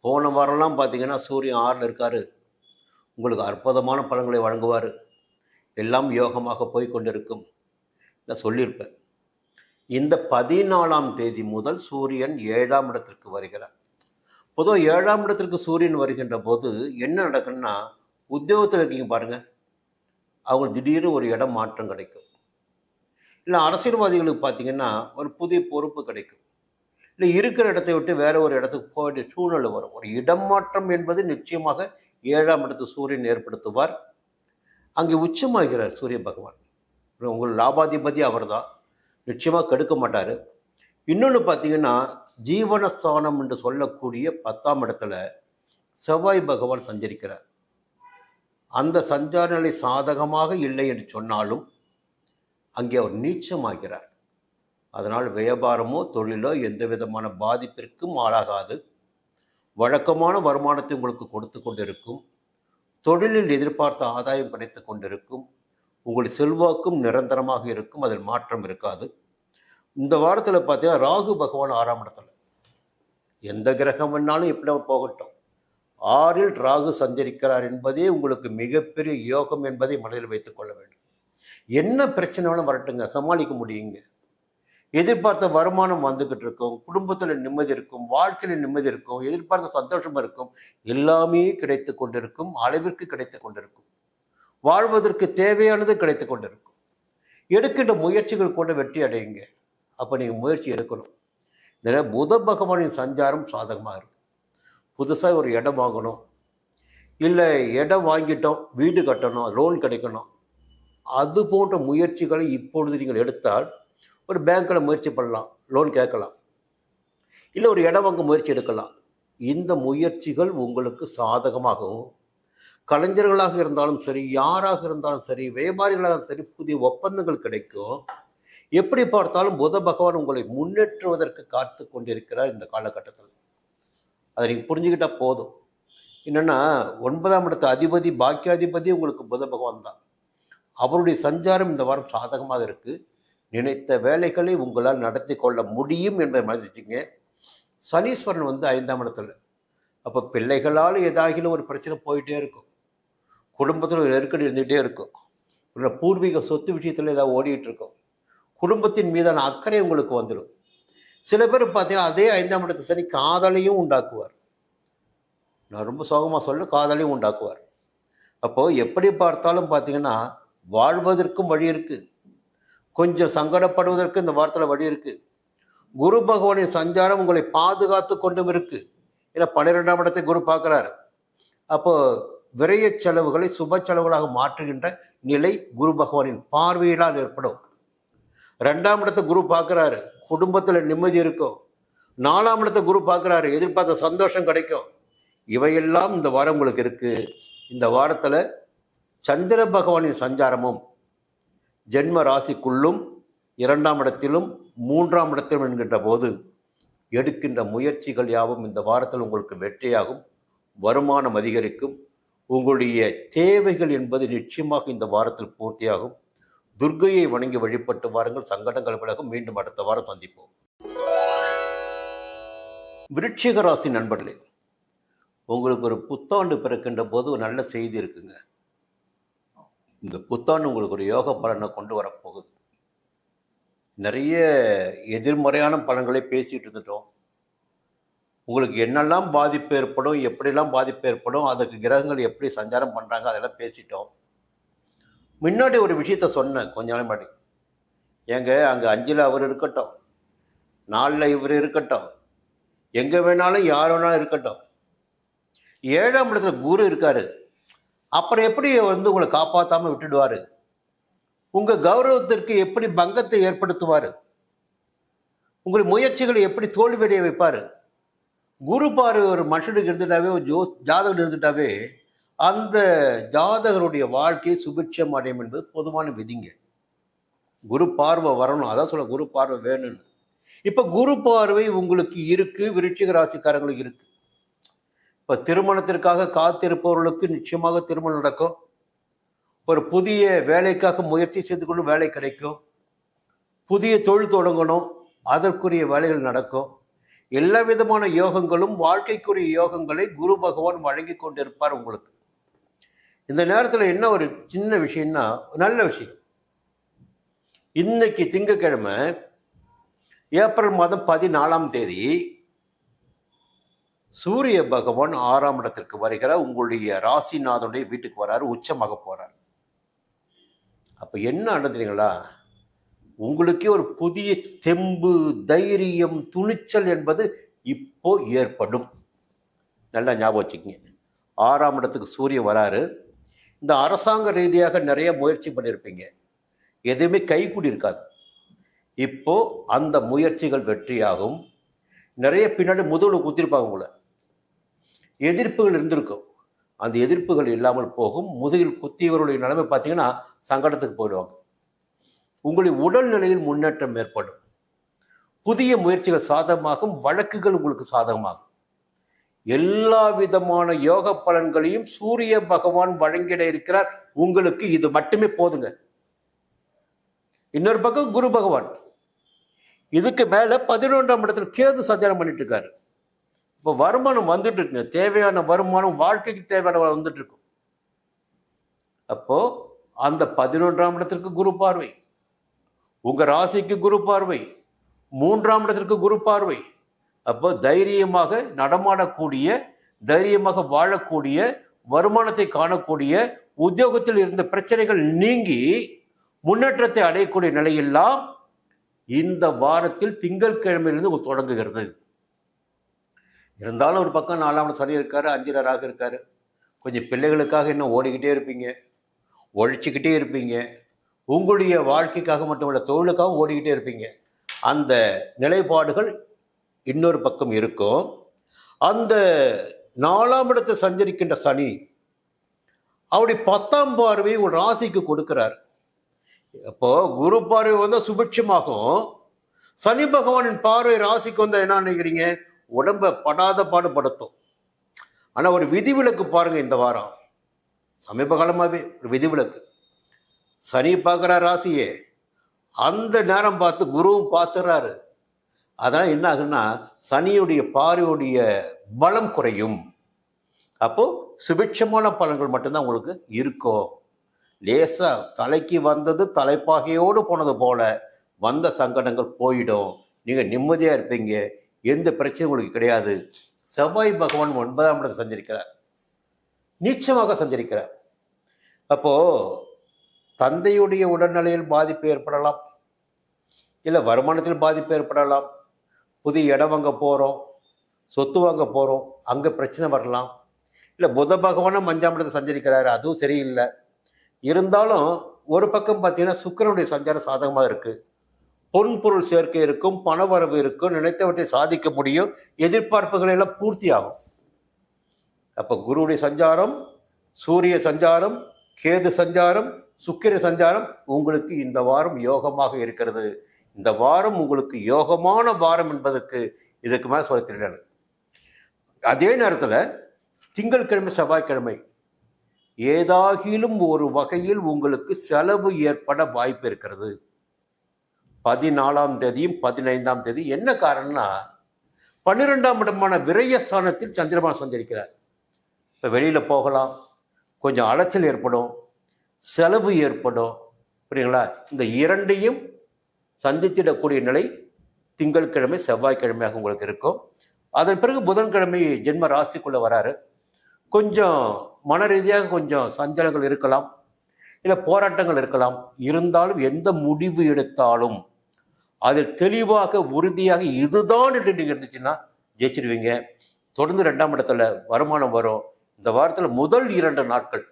போன வாரம்லாம் பார்த்தீங்கன்னா சூரியன் 6ல் இருக்கார். உங்களுக்கு அற்புதமான பலன்களை வழங்குவார். எல்லாம் யோகமாக போய் கொண்டிருக்கும். நான் சொல்லியிருப்பேன். இந்த 14ஆம் தேதி முதல் சூரியன் 7ஆம் இடத்திற்கு வருகிறார். பொதுவாக 7ஆம் இடத்திற்கு சூரியன் வருகின்ற போது என்ன நடக்குன்னா, உத்தியோகத்தில் இருக்கீங்க பாருங்கள், அவங்களுக்கு திடீர்னு ஒரு இடம் மாற்றம் கிடைக்கும். இல்லை அரசியல்வாதிகளுக்கு பார்த்தீங்கன்னா ஒரு புதிய பொறுப்பு கிடைக்கும். இல்லை இருக்கிற இடத்தை விட்டு வேற ஒரு இடத்துக்கு போக வேண்டிய சூழ்நிலை வரும். ஒரு இடம் மாற்றம் என்பது நிச்சயமாக 7ஆம் இடத்து சூரியன் ஏற்படுத்துவார். அங்கே உச்சமாகிறார் சூரிய பகவான். உங்கள் லாபாதிபதி அவர் தான், நிச்சயமாக கெடுக்க மாட்டார். இன்னொன்று பார்த்தீங்கன்னா, ஜீவனஸ்தானம் என்று சொல்லக்கூடிய 10ஆம் இடத்துல செவ்வாய் பகவான் சஞ்சரிக்கிறார். அந்த சஞ்சார நிலை சாதகமாக இல்லை என்று சொன்னாலும் அங்கே அவர் நீச்சமாகிறார். அதனால் வியாபாரமோ தொழிலோ எந்த விதமான பாதிப்பிற்கும் ஆளாகாது. வழக்கமான வருமானத்தை உங்களுக்கு கொடுத்து கொண்டிருக்கும். தொழிலில் எதிர்பார்த்த ஆதாயம் கிடைத்து கொண்டிருக்கும். உங்களுடைய செல்வாக்கும் நிரந்தரமாக இருக்கும். அதில் மாற்றம் இருக்காது. இந்த வாரத்தில் பார்த்தீங்கன்னா ராகு பகவான் 6ஆம் இடத்துல. எந்த கிரகம் வேணாலும் எப்படி போகட்டும், 6ல் ராகு சஞ்சரிக்கிறார் என்பதே உங்களுக்கு மிகப்பெரிய யோகம் என்பதை மனதில் வைத்துக் கொள்ள வேண்டும். என்ன பிரச்சனைனாலும் வரட்டுங்க, சமாளிக்க முடியுங்க. எதிர்பார்த்த வருமானம் வந்துக்கிட்டு இருக்கும், குடும்பத்தில் நிம்மதி இருக்கும், வாழ்க்கையில் நிம்மதி இருக்கும், எதிர்பார்த்த சந்தோஷம் இருக்கும், எல்லாமே கிடைத்து கொண்டிருக்கும். அளவிற்கு கிடைத்து கொண்டிருக்கும். வாழ்வதற்கு தேவையானது கிடைத்து கொண்டிருக்கும். எடுக்கின்ற முயற்சிகள் கூட வெற்றி அடையுங்க. அப்போ நீங்கள் முயற்சி எடுக்கணும். இந்த புத பகவானின் சஞ்சாரம் சாதகமாக இருக்கும். புதுசாக ஒரு இடம் வாங்கணும், இல்லை இடம் வாங்கிட்டோம், வீடு கட்டணும், லோன் கிடைக்கணும், அது போன்ற முயற்சிகளை இப்பொழுது நீங்கள் எடுத்தால் ஒரு பேங்க்கில் முயற்சி பண்ணலாம், லோன் கேட்கலாம், இல்லை ஒரு இடம் வாங்க முயற்சி எடுக்கலாம். இந்த முயற்சிகள் உங்களுக்கு சாதகமாகவும், கலைஞர்களாக இருந்தாலும் சரி, யாராக இருந்தாலும் சரி, வியாபாரிகளாக சரி, புதிய ஒப்பந்தங்கள் கிடைக்கும். எப்படி பார்த்தாலும் புத பகவான் உங்களை முன்னேற்றுவதற்கு காத்து கொண்டிருக்கிறார் இந்த காலகட்டத்தில். அதை நீங்கள் புரிஞ்சுக்கிட்டால் போதும். என்னென்னா, 9ஆம் இடத்து அதிபதி, பாக்கியாதிபதி உங்களுக்கு புத பகவான் தான். அவருடைய சஞ்சாரம் இந்த வாரம் சாதகமாக இருக்குது. நினைத்த வேலைகளை உங்களால் நடத்தி கொள்ள முடியும் என்பதை மறந்துட்டீங்க. சனீஸ்வரன் 5ஆம் இடத்துல. அப்போ பிள்ளைகளால் ஏதாகிலும் ஒரு பிரச்சனை போயிட்டே இருக்கும். குடும்பத்தில் ஒரு நெருக்கடி இருந்துகிட்டே இருக்கும். இல்லை பூர்வீக சொத்து விஷயத்தில் ஏதாவது ஓடிட்டு இருக்கும். குடும்பத்தின் மீதான அக்கறை உங்களுக்கு வந்துடும். சில பேர் பார்த்தீங்கன்னா அதே 5ஆம் இடத்து சனி காதலையும் உண்டாக்குவார். நான் ரொம்ப சோகமாக சொல்ல, காதலையும் உண்டாக்குவார். அப்போது எப்படி பார்த்தாலும் பார்த்தீங்கன்னா வாழ்வதற்கும் வழி இருக்குது, கொஞ்சம் சங்கடப்படுவதற்கு இந்த வாரத்தில் வழி இருக்குது. குரு பகவானின் சஞ்சாரம் உங்களை பாதுகாத்து கொண்டும் இருக்கு. ஏன்னா 12ஆம் இடத்தை குரு பார்க்குறாரு. அப்போ விரைய செலவுகளை சுப செலவுகளாக மாற்றுகின்ற நிலை குரு பகவானின் பார்வையினால் ஏற்படும். 2ஆம் இடத்தை குரு பார்க்குறாரு, குடும்பத்தில் நிம்மதி இருக்கும். 4ஆம் இடத்தை குரு பார்க்குறாரு, எதிர்பார்த்த சந்தோஷம் கிடைக்கும். இவையெல்லாம் இந்த வாரம் உங்களுக்கு இருக்கு. இந்த வாரத்தில் சந்திர பகவானின் சஞ்சாரமும் ஜென்ம ராசிக்குள்ளும் 2ஆம் இடத்திலும் 3ஆம் இடத்திலும் என்கின்ற போது எடுக்கின்ற முயற்சிகள் யாவும் இந்த வாரத்தில் உங்களுக்கு வெற்றியாகும். வருமானம் அதிகரிக்கும். உங்களுடைய தேவைகள் என்பது நிச்சயமாக இந்த வாரத்தில் பூர்த்தியாகும். துர்க்கையை வணங்கி வழிபட்டு வாருங்கள், சங்கடங்கள் விலகும். மீண்டும் அடுத்த வாரம் சந்திப்போம். விருச்சிக ராசி நண்பர்களே, உங்களுக்கு ஒரு புத்தாண்டு பிறக்கின்ற போது ஒரு நல்ல செய்தி இருக்குங்க. இந்த புத்தாண்டு உங்களுக்கு ஒரு யோக பலனை கொண்டு வரப்போகுது. நிறைய எதிர்மறையான பலன்களை பேசிகிட்டு இருந்துட்டோம். உங்களுக்கு என்னெல்லாம் பாதிப்பு ஏற்படும், எப்படிலாம் பாதிப்பு ஏற்படும், அதுக்கு கிரகங்கள் எப்படி சஞ்சாரம் பண்ணுறாங்க, அதெல்லாம் பேசிட்டோம். முன்னாடி ஒரு விஷயத்த சொன்னேன் கொஞ்ச நாள் முன்னாடி. ஏங்க, அங்கே 5ல் அவர் இருக்கட்டும், 4ல் இவர் இருக்கட்டும், எங்கே வேணாலும் யார் வேணாலும் இருக்கட்டும், 7ஆம் இடத்துல குரு இருக்காரு. அப்புறம் எப்படி உங்களை காப்பாற்றாமல் விட்டுடுவார்? உங்கள் கௌரவத்திற்கு எப்படி பங்கத்தை ஏற்படுத்துவார்? உங்களுடைய முயற்சிகளை எப்படி தோல்வியடைய வைப்பார்? குரு பார்வை ஒரு மனுஷனுக்கு இருந்துட்டாவே, ஒரு ஜாதகம் இருந்துட்டாவே, அந்த ஜாதகருடைய வாழ்க்கை சுபிட்சம் அடையும் என்பது பொதுவான விதிங்க. குரு பார்வை வரணும், அதான் சொல்ல குரு பார்வை வேணும்னு. இப்ப குரு பார்வை உங்களுக்கு இருக்கு, விருச்சிக ராசிக்காரங்களுக்கு இருக்கு. இப்ப திருமணத்திற்காக காத்திருப்பவர்களுக்கு நிச்சயமாக திருமணம் நடக்கும். ஒரு புதிய வேலைக்காக முயற்சி செய்து கொண்டு வேலை கிடைக்கும். புதிய தொழில் தொடங்கணும், அதற்குரிய வேலைகள் நடக்கும். எல்லா விதமான யோகங்களும், வாழ்க்கைக்குரிய யோகங்களை குரு பகவான் வழங்கி கொண்டிருப்பார் உங்களுக்கு. இந்த நேரத்தில் என்ன ஒரு சின்ன விஷயம்னா, நல்ல விஷயம், இன்னைக்கு திங்கட்கிழமை ஏப்ரல் மாதம் 14ஆம் தேதி சூரிய பகவான் 6ஆம் இடத்திற்கு வருகிறார். உங்களுடைய ராசிநாதனுடைய வீட்டுக்கு வராரு, உச்சமாக போறார். அப்ப என்ன நடந்தீங்களா, உங்களுக்கே ஒரு புதிய தெம்பு, தைரியம், துணிச்சல் என்பது இப்போ ஏற்படும். நல்லா ஞாபகம் வச்சுக்கோங்க. 6ஆம் இடத்துக்கு சூரியன் வராரு. இந்த அரசாங்க ரீதியாக நிறைய முயற்சி பண்ணியிருப்பீங்க, எதுவுமே கைகூடி இருக்காது. இப்போ அந்த முயற்சிகள் வெற்றியாகும். நிறைய பின்னாடி முதுகுல குத்திருப்பாங்க, உங்களை எதிர்ப்புகள் இருந்திருக்கும், அந்த எதிர்ப்புகள் இல்லாமல் போகும். முதுகில் குத்தியவருடைய நிலைமை பார்த்தீங்கன்னா சங்கடத்துக்கு போயிடுவாங்க. உங்களுடைய உடல்நிலையில் முன்னேற்றம் ஏற்படும். புதிய முயற்சிகள் சாதகமாகும், வழக்குகள் உங்களுக்கு சாதகமாகும். எல்லா விதமான யோக பலன்களையும் சூரிய பகவான் வழங்கிட இருக்கிறார் உங்களுக்கு. இது மட்டுமே போதுங்க. இன்னொரு பக்கம் குரு பகவான், இதுக்கு மேல 11ஆம் இடத்துல கேது சஞ்சாரம் பண்ணிட்டு இருக்காரு. இப்போ வருமானம் வந்துட்டு இருக்குங்க, தேவையான வருமானம், வாழ்க்கைக்கு தேவையான வந்துட்டு இருக்கும். அப்போ அந்த 11ஆம் இடத்திற்கு குரு பார்வை, உங்க ராசிக்கு குரு பார்வை, 3ஆம் இடத்திற்கு குரு பார்வை. அப்போ தைரியமாக நடமாடக்கூடிய, தைரியமாக வாழக்கூடிய, வருமானத்தை காணக்கூடிய, உத்தியோகத்தில் இருந்த பிரச்சனைகள் நீங்கி முன்னேற்றத்தை அடையக்கூடிய நிலையெல்லாம் இந்த வாரத்தில் திங்கட்கிழமையிலிருந்து தொடங்குகிறது. இருந்தாலும் ஒரு பக்கம் 4ஆம் இடம் சனி இருக்காரு, 5ஆக இருக்காரு. கொஞ்சம் பிள்ளைகளுக்காக இன்னும் ஓடிக்கிட்டே இருப்பீங்க, உழைச்சிக்கிட்டே இருப்பீங்க. உங்களுடைய வாழ்க்கைக்காக மட்டுமல்ல, தொழிலுக்காக ஓடிக்கிட்டே இருப்பீங்க. அந்த நிலைப்பாடுகள் இன்னொரு பக்கம் இருக்கும். அந்த 4ஆம் இடத்தை சஞ்சரிக்கின்ற சனி அவருடைய 10ஆம் பார்வையை ஒரு ராசிக்கு கொடுக்கிறார். அப்போ குரு பார்வை வந்து சுபிட்சமாகும். சனி பகவானின் பார்வை ராசிக்கு வந்தா என்ன நினைக்கிறீங்க, உடம்ப படாத பாடுபடுத்தும். ஆனா ஒரு விதிவிலக்கு பாருங்க, இந்த வாரம் சமீப காலமாவே ஒரு விதிவிலக்கு. சனி பார்க்குற ராசியே அந்த நேரம் பார்த்து குருவும் பார்த்துறாரு. அதனால் என்ன ஆகுன்னா, சனியுடைய பார்வையுடைய பலம் குறையும். அப்போ சுபிட்சமான பலன்கள் மட்டும்தான் உங்களுக்கு இருக்கும். லேசா தலைக்கு வந்தது தலைப்பாகையோடு போனது போல வந்த சங்கடங்கள் போயிடும். நீங்க நிம்மதியா இருப்பீங்க, எந்த பிரச்சனையும் உங்களுக்கு கிடையாது. செவ்வாய் பகவான் 9ஆம் இடத்தை சஞ்சரிக்கிறார், நீச்சமாக சஞ்சரிக்கிறார். அப்போ தந்தையுடைய உடல்நிலையில் பாதிப்பு ஏற்படலாம், இல்லை வருமானத்தில் பாதிப்பு ஏற்படலாம். புதிய இடம் வாங்க போகிறோம், சொத்து வாங்க போகிறோம், அங்கே பிரச்சனை வரலாம். இல்லை புத பகவானும் 5ஆம் இடத்தை சஞ்சரிக்கிறாரு, அதுவும் சரியில்லை. இருந்தாலும் ஒரு பக்கம் பார்த்தீங்கன்னா சுக்கிரனுடைய சஞ்சாரம் சாதகமாக இருக்குது. பொன் பொருள் சேர்க்கை இருக்கும், பணவரவு இருக்கும், நினைத்தவற்றை சாதிக்க முடியும், எதிர்பார்ப்புகள் எல்லாம் பூர்த்தி ஆகும். அப்போ குருவுடைய சஞ்சாரம், சூரிய சஞ்சாரம், கேது சஞ்சாரம், சுக்கிர சஞ்சாரம் உங்களுக்கு இந்த வாரம் யோகமாக இருக்கிறது. இந்த வாரம் உங்களுக்கு யோகமான வாரம் என்பதற்கு இதுக்கு மேலே சொல்ல தெரியல. அதே நேரத்தில் திங்கட்கிழமை செவ்வாய்க்கிழமை ஏதாகிலும் ஒரு வகையில் உங்களுக்கு செலவு ஏற்பட வாய்ப்பு இருக்கிறது. 14ஆம் தேதியும் 15ஆம் தேதி. என்ன காரணம்னா, 12ஆம் இடமான விரயஸ்தானத்தில் சந்திரபான் சஞ்சரிக்கிறார். இப்போ வெளியில் போகலாம், கொஞ்சம் அலைச்சல் ஏற்படும், செலவு ஏற்படும். புரியுங்களா? இந்த இரண்டையும் சந்தித்திடக்கூடிய நிலை திங்கட்கிழமை செவ்வாய்க்கிழமையாக உங்களுக்கு இருக்கும். அதன் பிறகு புதன்கிழமை ஜென்ம ராசிக்குள்ளே வராரு. கொஞ்சம் மன ரீதியாக கொஞ்சம் சஞ்சலங்கள் இருக்கலாம், இல்லை போராட்டங்கள் இருக்கலாம். இருந்தாலும் எந்த முடிவு எடுத்தாலும் அதில் தெளிவாக உறுதியாக இதுதான் என்று நீங்கள் இருந்துச்சுன்னா ஜெயிச்சிடுவீங்க. தொடர்ந்து 2ஆம் இடத்துல வருமானம் வரும். இந்த வாரத்தில் முதல் 2 நாட்கள்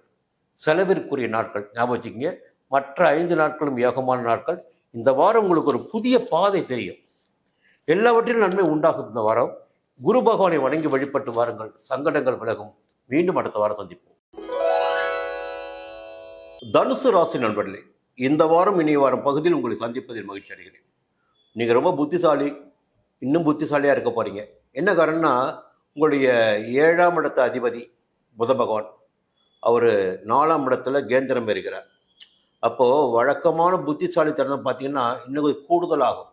செலவிற்குரிய நாட்கள், ஞாபகம் வச்சுக்கிங்க. மற்ற 5 நாட்களும் யோகமான நாட்கள். இந்த வாரம் உங்களுக்கு ஒரு புதிய பாதை தெரியும், எல்லாவற்றிலும் நன்மை உண்டாகும். இந்த வாரம் குரு பகவானை வணங்கி வழிபட்டு வாருங்கள், சங்கடங்கள் விலகும். மீண்டும் அடுத்த வாரம் சந்திப்போம். தனுசு ராசி நண்பர்களே, இந்த வாரம் இனிய வாரம் பகுதியில் உங்களை சந்திப்பதில் மகிழ்ச்சி அடைகிறேன். நீங்கள் ரொம்ப புத்திசாலி, இன்னும் புத்திசாலியாக இருக்க போகிறீங்க. என்ன காரணம்னா, உங்களுடைய 7ஆம் இடத்து அதிபதி புத பகவான் அவர் 4ஆம் இடத்துல கேந்திரம் பெறுகிறார். அப்போது வழக்கமான புத்திசாலித்தனம் பார்த்தீங்கன்னா இன்னும் கூடுதலாகும்.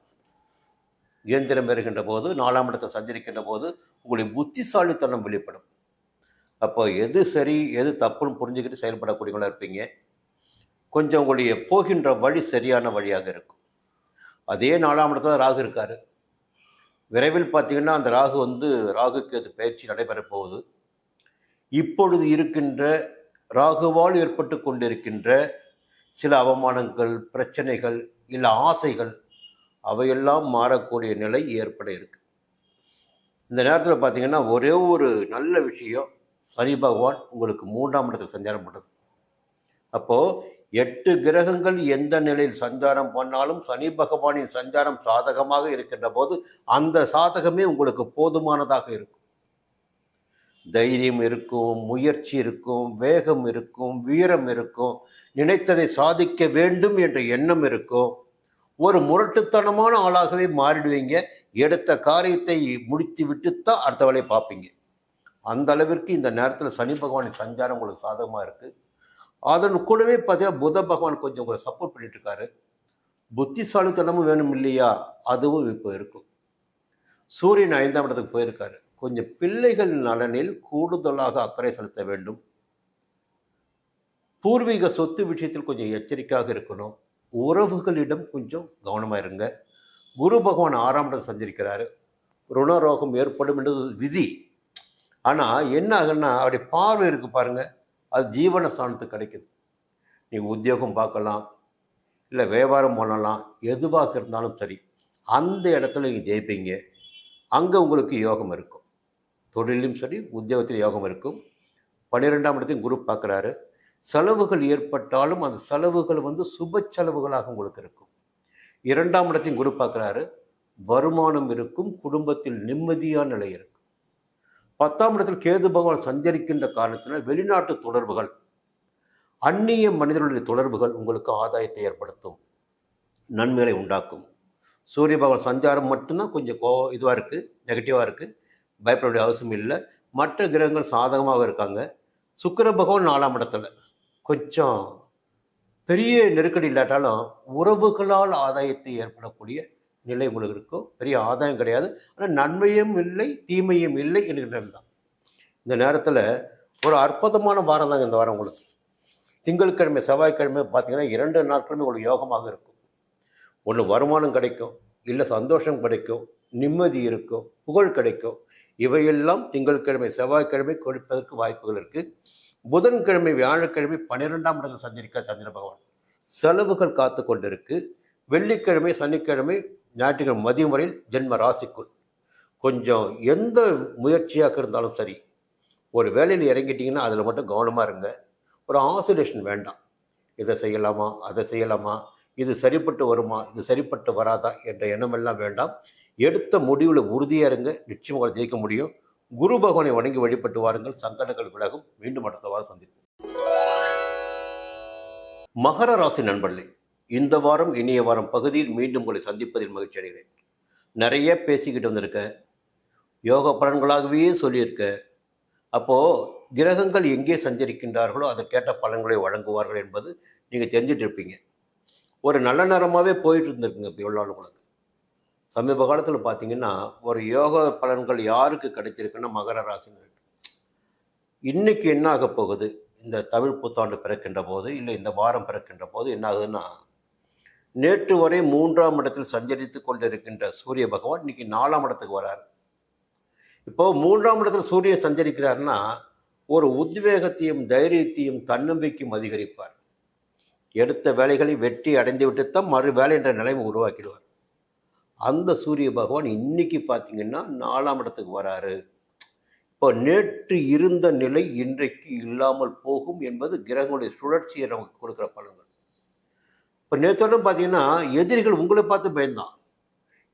கேந்திரம் பெறுகின்ற போது, 4ஆம் இடத்தை சஞ்சரிக்கின்ற போது உங்களுடைய புத்திசாலித்தனம் வெளிப்படும். அப்போ எது சரி எது தப்புன்னு புரிஞ்சுக்கிட்டு செயல்படக்கூடியவங்களா இருப்பீங்க. கொஞ்சம் உங்களுடைய போகின்ற வழி சரியான வழியாக இருக்கும். அதே 4ஆம் இடத்துல ராகு இருக்காரு. விரைவில் பார்த்தீங்கன்னா அந்த ராகுக்கு அது பயிற்சி நடைபெறப் போகுது. இப்பொழுது இருக்கின்ற ராகுவால் ஏற்பட்டு கொண்டிருக்கின்ற சில அவமானங்கள், பிரச்சனைகள், இல்லை ஆசைகள், அவையெல்லாம் மாறக்கூடிய நிலை ஏற்பட இருக்கு. இந்த நேரத்தில் பார்த்தீங்கன்னா ஒரே ஒரு நல்ல விஷயம், சனி பகவான் உங்களுக்கு 3ஆம் இடத்தில் சஞ்சாரம் பண்ணுறது. அப்போது 8 கிரகங்கள் எந்த நிலையில் சஞ்சாரம் பண்ணாலும் சனி பகவானின் சஞ்சாரம் சாதகமாக இருக்கின்ற போது அந்த சாதகமே உங்களுக்கு போதுமானதாக இருக்கும். தைரியம் இருக்கும், முயற்சி இருக்கும், வேகம் இருக்கும், வீரம் இருக்கும், நினைத்ததை சாதிக்க வேண்டும் என்ற எண்ணம் இருக்கும். ஒரு முரட்டுத்தனமான ஆளாகவே மாறிடுவீங்க. எடுத்த காரியத்தை முடித்து விட்டுத்தான் அடுத்த வேலையை பார்ப்பீங்க. அந்த அளவிற்கு இந்த நேரத்தில் சனி பகவானின் சஞ்சாரம் உங்களுக்கு சாதகமாக இருக்குது. அதன் கூடவே பார்த்தீங்கன்னா புத பகவான் கொஞ்சம் உங்களை சப்போர்ட் பண்ணிட்டு இருக்காரு. புத்திசாலித்தனமும் வேணும் இல்லையா, அதுவும் இப்போ இருக்கும். சூரியன் 5ஆம் இடத்துக்கு போயிருக்காரு. கொஞ்சம் பிள்ளைகள் நலனில் கூடுதலாக அக்கறை செலுத்த வேண்டும். பூர்வீக சொத்து விஷயத்தில் கொஞ்சம் எச்சரிக்கையாக இருக்கணும். உறவுகளிடம் கொஞ்சம் கவனமாக இருங்க. குரு பகவான் 6ஆம் இடத்தை சஞ்சரிக்கிறாரு. ருணரோகம் ஏற்படும் என்றது விதி. ஆனால் என்ன ஆகுன்னா அப்படி பார்வை இருக்கு பாருங்க, அது ஜீவன ஸ்தானத்துக்கு கிடைக்குது. நீங்கள் உத்தியோகம் பார்க்கலாம், இல்லை வியாபாரம் பண்ணலாம், எதுவாக இருந்தாலும் சரி, அந்த இடத்துல நீங்கள் ஜெயிப்பீங்க. அங்கே உங்களுக்கு யோகம் இருக்கும். தொழிலும் சரி, உத்தியோகத்தில் யோகம் இருக்கும். 12ஆம் இடத்தையும் குரு பார்க்குறாரு. செலவுகள் ஏற்பட்டாலும் அந்த செலவுகள் சுப செலவுகளாக உங்களுக்கு இருக்கும். 2ஆம் இடத்தையும் குரு பார்க்குறாரு. வருமானம் இருக்கும், குடும்பத்தில் நிம்மதியான நிலை இருக்கும். 10ஆம் இடத்தில் கேது பகவான் சஞ்சரிக்கின்ற காரணத்தினால் வெளிநாட்டு தொடர்புகள், அந்நிய மனிதர்களுடைய தொடர்புகள் உங்களுக்கு ஆதாயத்தை ஏற்படுத்தும், நன்மைகளை உண்டாக்கும். சூரிய பகவான் சஞ்சாரம் மட்டும்தான் கொஞ்சம் இதுவாக இருக்குது, நெகட்டிவாக இருக்குது. பயப்பட வேண்டிய அவசியம் இல்லை. மற்ற கிரகங்கள் சாதகமாக இருக்காங்க. சுக்கிர பகவான் 4ஆம் இடத்துல கொஞ்சம் பெரிய நெருக்கடி இல்லாட்டாலும் உறவுகளால் ஆதாயத்தை ஏற்படக்கூடிய நிலை உங்களுக்கு இருக்கும். பெரிய ஆதாயம் கிடையாது, ஆனால் நன்மையும் இல்லை தீமையும் இல்லை என்கிற தான். இந்த நேரத்தில் ஒரு அற்புதமான வாரம் தாங்க இந்த வாரம் உங்களுக்கு. திங்கட்கிழமை செவ்வாய்க்கிழமை பார்த்தீங்கன்னா 2 நாட்களுமே உங்களுக்கு யோகமாக இருக்கும். ஒன்று வருமானம் கிடைக்கும், இல்லை சந்தோஷம் கிடைக்கும், நிம்மதி இருக்கும், புகழ் கிடைக்கும். இவையெல்லாம் திங்கட்கிழமை செவ்வாய்க்கிழமை கொடுப்பதற்கு வாய்ப்புகள் இருக்குது. புதன்கிழமை வியாழக்கிழமை 12ஆம் இடத்தில் சஞ்சரிக்க சந்திர பகவான். செலவுகள் காத்து கொண்டிருக்கு. வெள்ளிக்கிழமை சனிக்கிழமை ஞாயிற்றுக்கிழமை மதியம் வரையில் ஜென்ம ராசிக்குள். கொஞ்சம் எந்த முயற்சியாக இருந்தாலும் சரி, ஒரு வேலையில் இறங்கிட்டிங்கன்னா அதில் மட்டும் கவனமாக இருங்க. ஒரு ஆசோலேஷன் வேண்டாம். இதை செய்யலாமா, அதை செய்யலாமா, இது சரிப்பட்டு வருமா, இது சரிப்பட்டு வராதா என்ற எண்ணமெல்லாம் வேண்டாம். எடுத்த முடிவில் உறுதியாக இருங்க. நிச்சயம் உங்களை ஜெயிக்க முடியும். குரு பகவானை வணங்கி வழிபட்டு வாருங்கள், சங்கடங்கள் விலகும். மீண்டும் அடுத்த வாரம் சந்திப்போம். மகர ராசி நண்பர்களே, இந்த வாரம் இனிய வாரம் பகுதியில் மீண்டும் உங்களை சந்திப்பதில் மகிழ்ச்சி அடைகிறேன். நிறைய பேசிக்கிட்டு வந்திருக்கேன், யோக பலன்களாகவே சொல்லியிருக்கேன். அப்போது கிரகங்கள் எங்கே சஞ்சரிக்கின்றார்களோ அதற்கேற்ற பலன்களை வழங்குவார்கள் என்பது நீங்கள் தெரிஞ்சிட்டு இருப்பீங்க. ஒரு நல்ல நேரமாகவே போயிட்டு இருந்திருக்குங்க இப்போ எவ்வளோ உங்களுக்கு. சமீப காலத்தில் பார்த்தீங்கன்னா ஒரு யோக பலன்கள் யாருக்கு கிடைச்சிருக்குன்னா மகர ராசினர். இன்னைக்கு என்ன ஆக போகுது, இந்த தமிழ் புத்தாண்டு பிறக்கின்ற போது, இல்லை இந்த வாரம் பிறக்கின்ற போது என்ன ஆகுதுன்னா, நேற்று வரை 3ஆம் இடத்தில் சஞ்சரித்து கொண்டிருக்கின்ற சூரிய பகவான் இன்னைக்கு 4ஆம் இடத்துக்கு வராரு. இப்போ 3ஆம் இடத்தில் சூரியன் சஞ்சரிக்கிறாருன்னா ஒரு உத்வேகத்தையும் தைரியத்தையும் தன்னம்பிக்கையும் அதிகரிப்பார். எடுத்த வேலைகளை வெற்றி அடைந்து விட்டுத்தான் மறு வேலை என்ற நிலைமை உருவாக்கிடுவார். அந்த சூரிய பகவான் இன்னைக்கு பார்த்தீங்கன்னா 4ஆம் இடத்துக்கு வராரு. இப்போ நேற்று இருந்த நிலை இன்றைக்கு இல்லாமல் போகும் என்பது கிரகங்களுடைய சுழற்சியை நமக்கு கொடுக்குற பலன்கள். இப்போ நேற்றோட பார்த்தீங்கன்னா எதிரிகள் உங்களை பார்த்து பயந்தான்.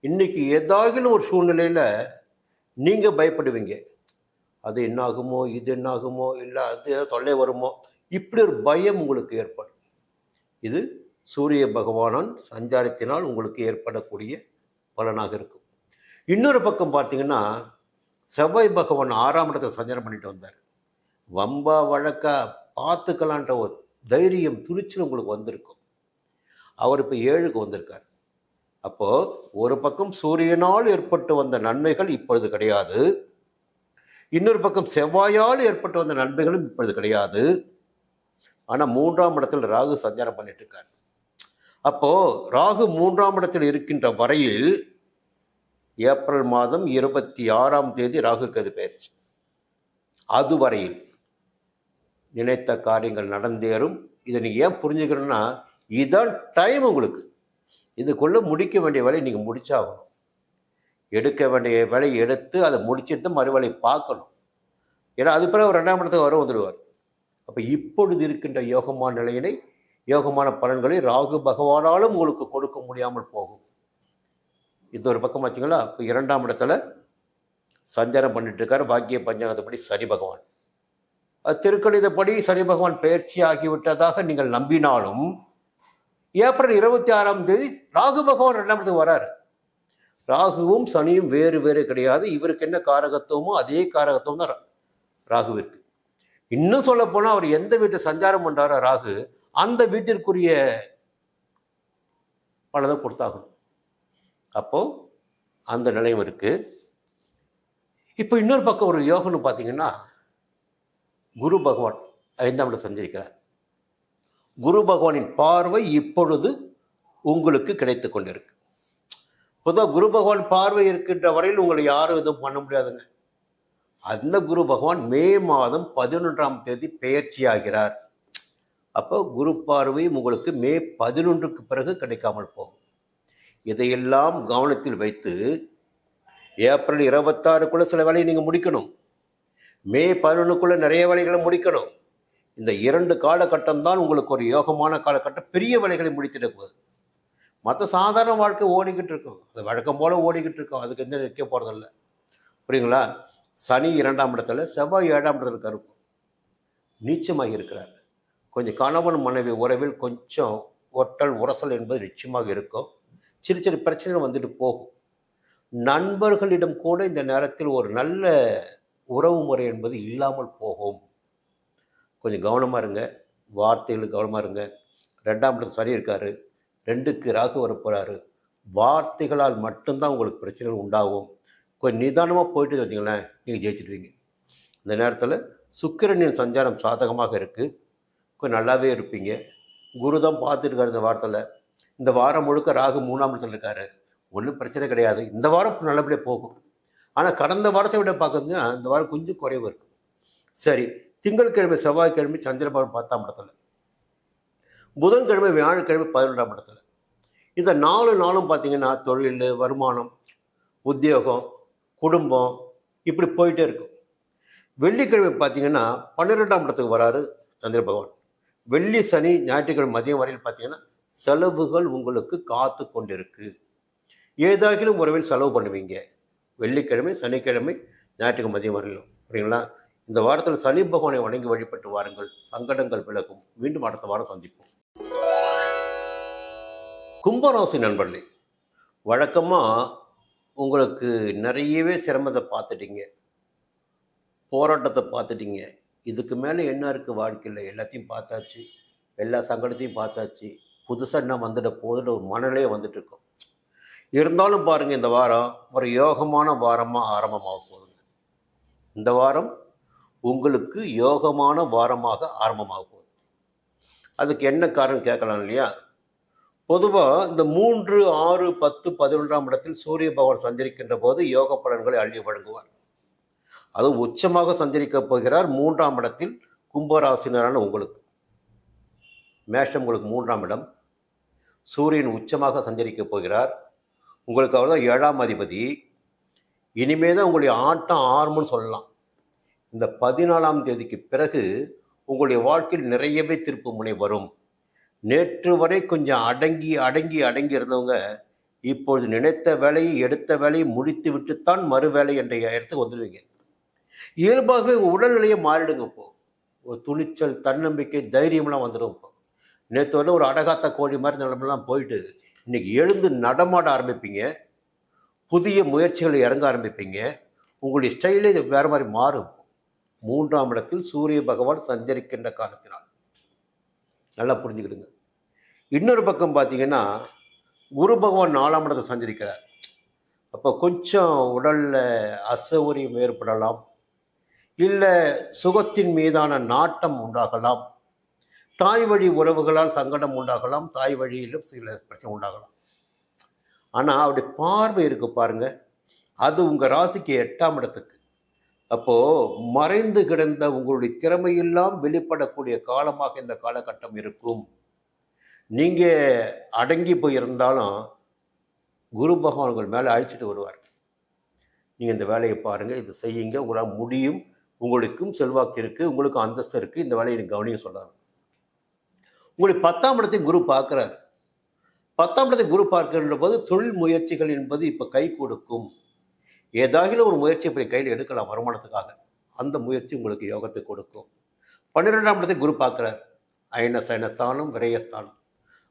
இன்னைக்கு ஏதாகிலும் ஒரு சூழ்நிலையில் நீங்கள் பயப்படுவீங்க. அது என்னாகுமோ, இது என்னாகுமோ, இல்லை அது ஏதோ தொல்லை வருமோ, இப்படி ஒரு பயம் உங்களுக்கு ஏற்படும். இது சூரிய பகவானால் சஞ்சாரத்தினால் உங்களுக்கு ஏற்படக்கூடிய பலனாக இருக்கும். இன்னொரு பக்கம் பார்த்தீங்கன்னா, செவ்வாய் பகவான் 6ஆம் இடத்தை சஞ்சாரம் பண்ணிட்டு வந்தார். வம்பா வழக்கா பார்த்துக்கலான்ற ஒரு தைரியம், துணிச்சல் உங்களுக்கு வந்திருக்கும். அவர் இப்போ 7க்கு வந்திருக்கார். அப்போ ஒரு பக்கம் சூரியனால் ஏற்பட்டு வந்த நன்மைகள் இப்பொழுது கிடையாது. இன்னொரு பக்கம் செவ்வாயால் ஏற்பட்டு வந்த நன்மைகளும் இப்பொழுது கிடையாது. ஆனால் 3ஆம் இடத்தில் ராகு சஞ்சாரம் பண்ணிட்டு இருக்கார். அப்போ ராகு 3ஆம் இடத்தில் இருக்கின்ற வரையில் ஏப்ரல் மாதம் 26ஆம் தேதி ராகு கேது பெயர்ச்சி. அதுவரையில் நினைத்த காரியங்கள் நடந்தேறும். இதை நீங்கள் ஏன் புரிஞ்சுக்கணும்னா, இதுதான் டைம் உங்களுக்கு. இதுக்குள்ளே முடிக்க வேண்டிய வேலையை நீங்கள் முடிச்சாகணும். எடுக்க வேண்டிய வேலையை எடுத்து அதை முடிச்சுட்டு மறுவேளை பார்க்கணும். ஏன்னா அது பிறகு 2ஆம் இடத்துக்கு வந்துடுவார். அப்போ இப்பொழுது இருக்கின்ற யோகமான நிலையினை, யோகமான பலன்களை ராகு பகவானாலும் உங்களுக்கு கொடுக்க முடியாமல் போகும். இது ஒரு பக்கம் வச்சுங்களா. இப்போ 2ஆம் இடத்துல சஞ்சாரம் பண்ணிட்டு இருக்காரு. பாக்கிய பஞ்சாங்கத்தைப்படி சனி பகவான். அது திருக்கணிதப்படி சனி பகவான் பயிற்சி ஆகிவிட்டதாக நீங்கள் நம்பினாலும் ஏப்ரல் 26ஆம் தேதி ராகு பகவான் 2ஆம் இடத்துக்கு வராரு. ராகுவும் சனியும் வேறு வேறு கிடையாது. இவருக்கு என்ன காரகத்துவமோ அதே காரகத்துவம் தான் ராகுவிற்கு. இன்னும் சொல்ல போனால் அவர் எந்த வீட்டை சஞ்சாரம் பண்றாரோ ராகு, அந்த வீட்டிற்குரிய பலதை கொடுத்தாகணும். அப்போ அந்த நிலையம் இருக்கு. இப்போ இன்னொரு பக்கம் ஒரு யோகம்னு பார்த்தீங்கன்னா, குரு பகவான் 5ஆம் இடம் சஞ்சரிக்கிறார். குரு பகவானின் பார்வை இப்பொழுது உங்களுக்கு கிடைத்து கொண்டிருக்கு. பொதுவாக குரு பகவான் பார்வை இருக்கின்ற வரையில் உங்களை யாரும் எதுவும் பண்ண முடியாதுங்க. அந்த குரு பகவான் மே மாதம் 11ஆம் தேதி பெயர்ச்சி ஆகிறார். அப்போ குரு பார்வையும் உங்களுக்கு மே 11க்கு பிறகு கிடைக்காமல் போகும். இதையெல்லாம் கவனத்தில் வைத்து ஏப்ரல் 26க்குள்ள சில வேலையை நீங்கள் முடிக்கணும். மே 11க்குள்ள நிறைய வேலைகளை முடிக்கணும். இந்த 2 காலகட்டம் தான் உங்களுக்கு ஒரு யோகமான காலகட்டம். பெரிய வேலைகளை முடித்திட போகுது. மற்ற சாதாரண வாழ்க்கை ஓடிக்கிட்டு இருக்கும். அது வழக்கம் போல ஓடிக்கிட்டு இருக்கும். அதுக்கு எந்த நிற்க போகிறதில்ல. புரியுங்களா? சனி 2ஆம் இடத்துல, செவ்வாய் 7ஆம் இடத்துல இருக்கும். நீச்சமாக இருக்கிறார். கொஞ்சம் கணவன் மனைவி உறவில் கொஞ்சம் ஒட்டல் உரசல் என்பது நிச்சயமாக இருக்கும். சிறு சிறு பிரச்சனைகள் வந்துட்டு போகும். நண்பர்களிடம் கூட இந்த நேரத்தில் ஒரு நல்ல உறவு முறை என்பது இல்லாமல் போகும். கொஞ்சம் கவனமாக இருங்க. வார்த்தைகள் கவனமாக இருங்க. 2ஆம் இடத்துல சனி இருக்காரு. 2க்கு ராகு வரப்போறாரு. வார்த்தைகளால் மட்டும்தான் உங்களுக்கு பிரச்சனைகள் உண்டாகும். கொஞ்சம் நிதானமாக போயிட்டு வச்சிங்களேன், நீங்கள் ஜெயிச்சிடுவீங்க. இந்த நேரத்தில் சுக்கிரனின் சஞ்சாரம் சாதகமாக இருக்குது. கொஞ்சம் நல்லாவே இருப்பீங்க. குரு தான் பார்த்துட்டு இருக்காரு இந்த வாரத்தில். இந்த வாரம் முழுக்க ராகு 3ஆம் இடத்துல இருக்காரு. ஒன்றும் பிரச்சனை கிடையாது. இந்த வாரம் நல்லபடியாக போகும். ஆனால் கடந்த வாரத்தை விட பார்க்குறதுன்னா இந்த வாரம் கொஞ்சம் குறைவு இருக்கும். சரி, திங்கட்கிழமை செவ்வாய்க்கிழமை சந்திரபகவான் 10ஆம் இடத்துல, புதன்கிழமை வியாழக்கிழமை 11ஆம் இடத்துல. இந்த 4 நாளும் பார்த்தீங்கன்னா தொழில், வருமானம், உத்தியோகம், குடும்பம் இப்படி போயிட்டே இருக்கும். வெள்ளிக்கிழமை பார்த்தீங்கன்னா 12ஆம் இடத்துக்கு வராரு சந்திர பகவான். வெள்ளி சனி ஞாயிற்றுக்கிழமை மதியம் வரையில் பார்த்தீங்கன்னா செலவுகள் உங்களுக்கு காத்து கொண்டிருக்கு. ஏதாகிலும் உறவில் செலவு பண்ணுவீங்க. வெள்ளிக்கிழமை, சனிக்கிழமை, ஞாயிற்றுக்கிழமை மதியம் வரையிலும். புரியுங்களா? இந்த வாரத்தில் சனி பகவானை வணங்கி வழிபட்டு வாருங்கள். சங்கடங்கள் விலகும். மீண்டும் அடுத்த வாரம் சந்திப்போம். கும்பராசி நண்பர்களே, வழக்கமாக உங்களுக்கு நிறையவே சிரமத்தை பார்த்துட்டீங்க, போராட்டத்தை பார்த்துட்டீங்க. இதுக்கு மேலே என்ன இருக்குது வாழ்க்கையில்? எல்லாத்தையும் பார்த்தாச்சு, எல்லா சங்கடத்தையும் பார்த்தாச்சு. புதுசாக என்ன வந்துட போதுன்னு ஒரு மனநிலையே வந்துட்டு இருக்கும். இருந்தாலும் பாருங்கள், இந்த வாரம் ஒரு யோகமான வாரமாக ஆரம்பமாக போகுதுங்க. இந்த வாரம் உங்களுக்கு யோகமான வாரமாக ஆரம்பமாக போகுது. அதுக்கு என்ன காரணம் கேட்கலாம் இல்லையா? பொதுவாக இந்த 3, 6, 10, 11ஆம் இடத்தில் சூரிய பகவான் சஞ்சரிக்கின்ற போது யோக பலன்களை அள்ளி வழங்குவார். அதுவும் உச்சமாக சஞ்சரிக்கப் போகிறார் 3ஆம் இடத்தில். கும்பராசினரான உங்களுக்கு, மேஷம் உங்களுக்கு 3ஆம் இடம். சூரியன் உச்சமாக சஞ்சரிக்கப் போகிறார். உங்களுக்கு அவர் தான் 7ஆம் அதிபதி. இனிமே தான் உங்களுடைய ஆட்டம் ஆரம்பம்னு சொல்லலாம். இந்த 14ஆம் தேதிக்கு பிறகு உங்களுடைய வாழ்க்கையில் நிறையவே திருப்பு முனை வரும். நேற்று வரை கொஞ்சம் அடங்கி இருந்தவங்க இப்பொழுது நினைத்த வேலையை எடுத்த வேலையை முடித்து விட்டுத்தான் மறு வேலை என்ற இடத்துக்கு வந்துடுவீங்க. இயல்பாகவே உடல்நிலையை மாறிடுங்க. இப்போ ஒரு துணிச்சல், தன்னம்பிக்கை, தைரியம்லாம் வந்துடும். இப்போ நேற்று வந்து ஒரு அடகாத்த கோழி மாதிரி நிலமெல்லாம் போயிட்டு இன்னைக்கு எழுந்து நடமாட ஆரம்பிப்பீங்க. புதிய முயற்சிகளை இறங்க ஆரம்பிப்பீங்க. உங்களுடைய ஸ்டைலே இது வேறு மாதிரி மாறும். 3ஆம் இடத்தில் சூரிய பகவான் சஞ்சரிக்கின்ற காலத்தினால் நல்லா புரிஞ்சுக்கிடுங்க. இன்னொரு பக்கம் பார்த்தீங்கன்னா குரு பகவான் 4ஆம் இடத்தை சஞ்சரிக்கிறார். அப்போ கொஞ்சம் உடலில் அசௌகரியம் ஏற்படலாம், இல்லை சுகத்தின் மீதான நாட்டம் உண்டாகலாம், தாய் வழி உறவுகளால் சங்கடம் உண்டாகலாம், தாய் வழியிலும் சில பிரச்சனை உண்டாகலாம். ஆனால் அவருடைய பார்வை இருக்கு பாருங்க, அது உங்கள் ராசிக்கு 8ஆம் இடத்துக்கு. அப்போது மறைந்து கிடந்த உங்களுடைய திறமையெல்லாம் வெளிப்படக்கூடிய காலமாக இந்த காலகட்டம் இருக்கும். நீங்கள் அடங்கி போயிருந்தாலும் குரு பகவான் உங்கள் மேலே அழிச்சிட்டு வருவார். நீங்கள் இந்த வேலையை பாருங்கள், இது செய்யுங்க, உங்களால் முடியும், உங்களுக்கும் செல்வாக்கு இருக்குது, உங்களுக்கும் அந்தஸ்து இருக்குது, இந்த வேலையை நீங்கள் கவனிக்க சொல்கிறார். உங்களுடைய 10ஆம் இடத்தை குரு பார்க்குறாரு. 10ஆம் இடத்தை குரு பார்க்கின்ற போது தொழில் முயற்சிகள் என்பது இப்போ கை கொடுக்கும். ஏதாகிலும் ஒரு முயற்சி இப்போ கையில் எடுக்கலாம் வருமானத்துக்காக. அந்த முயற்சி உங்களுக்கு யோகத்தை கொடுக்கும். 12ஆம் இடத்தை குரு பார்க்குறார். அயன சயனஸ்தானம், விரயஸ்தானம்.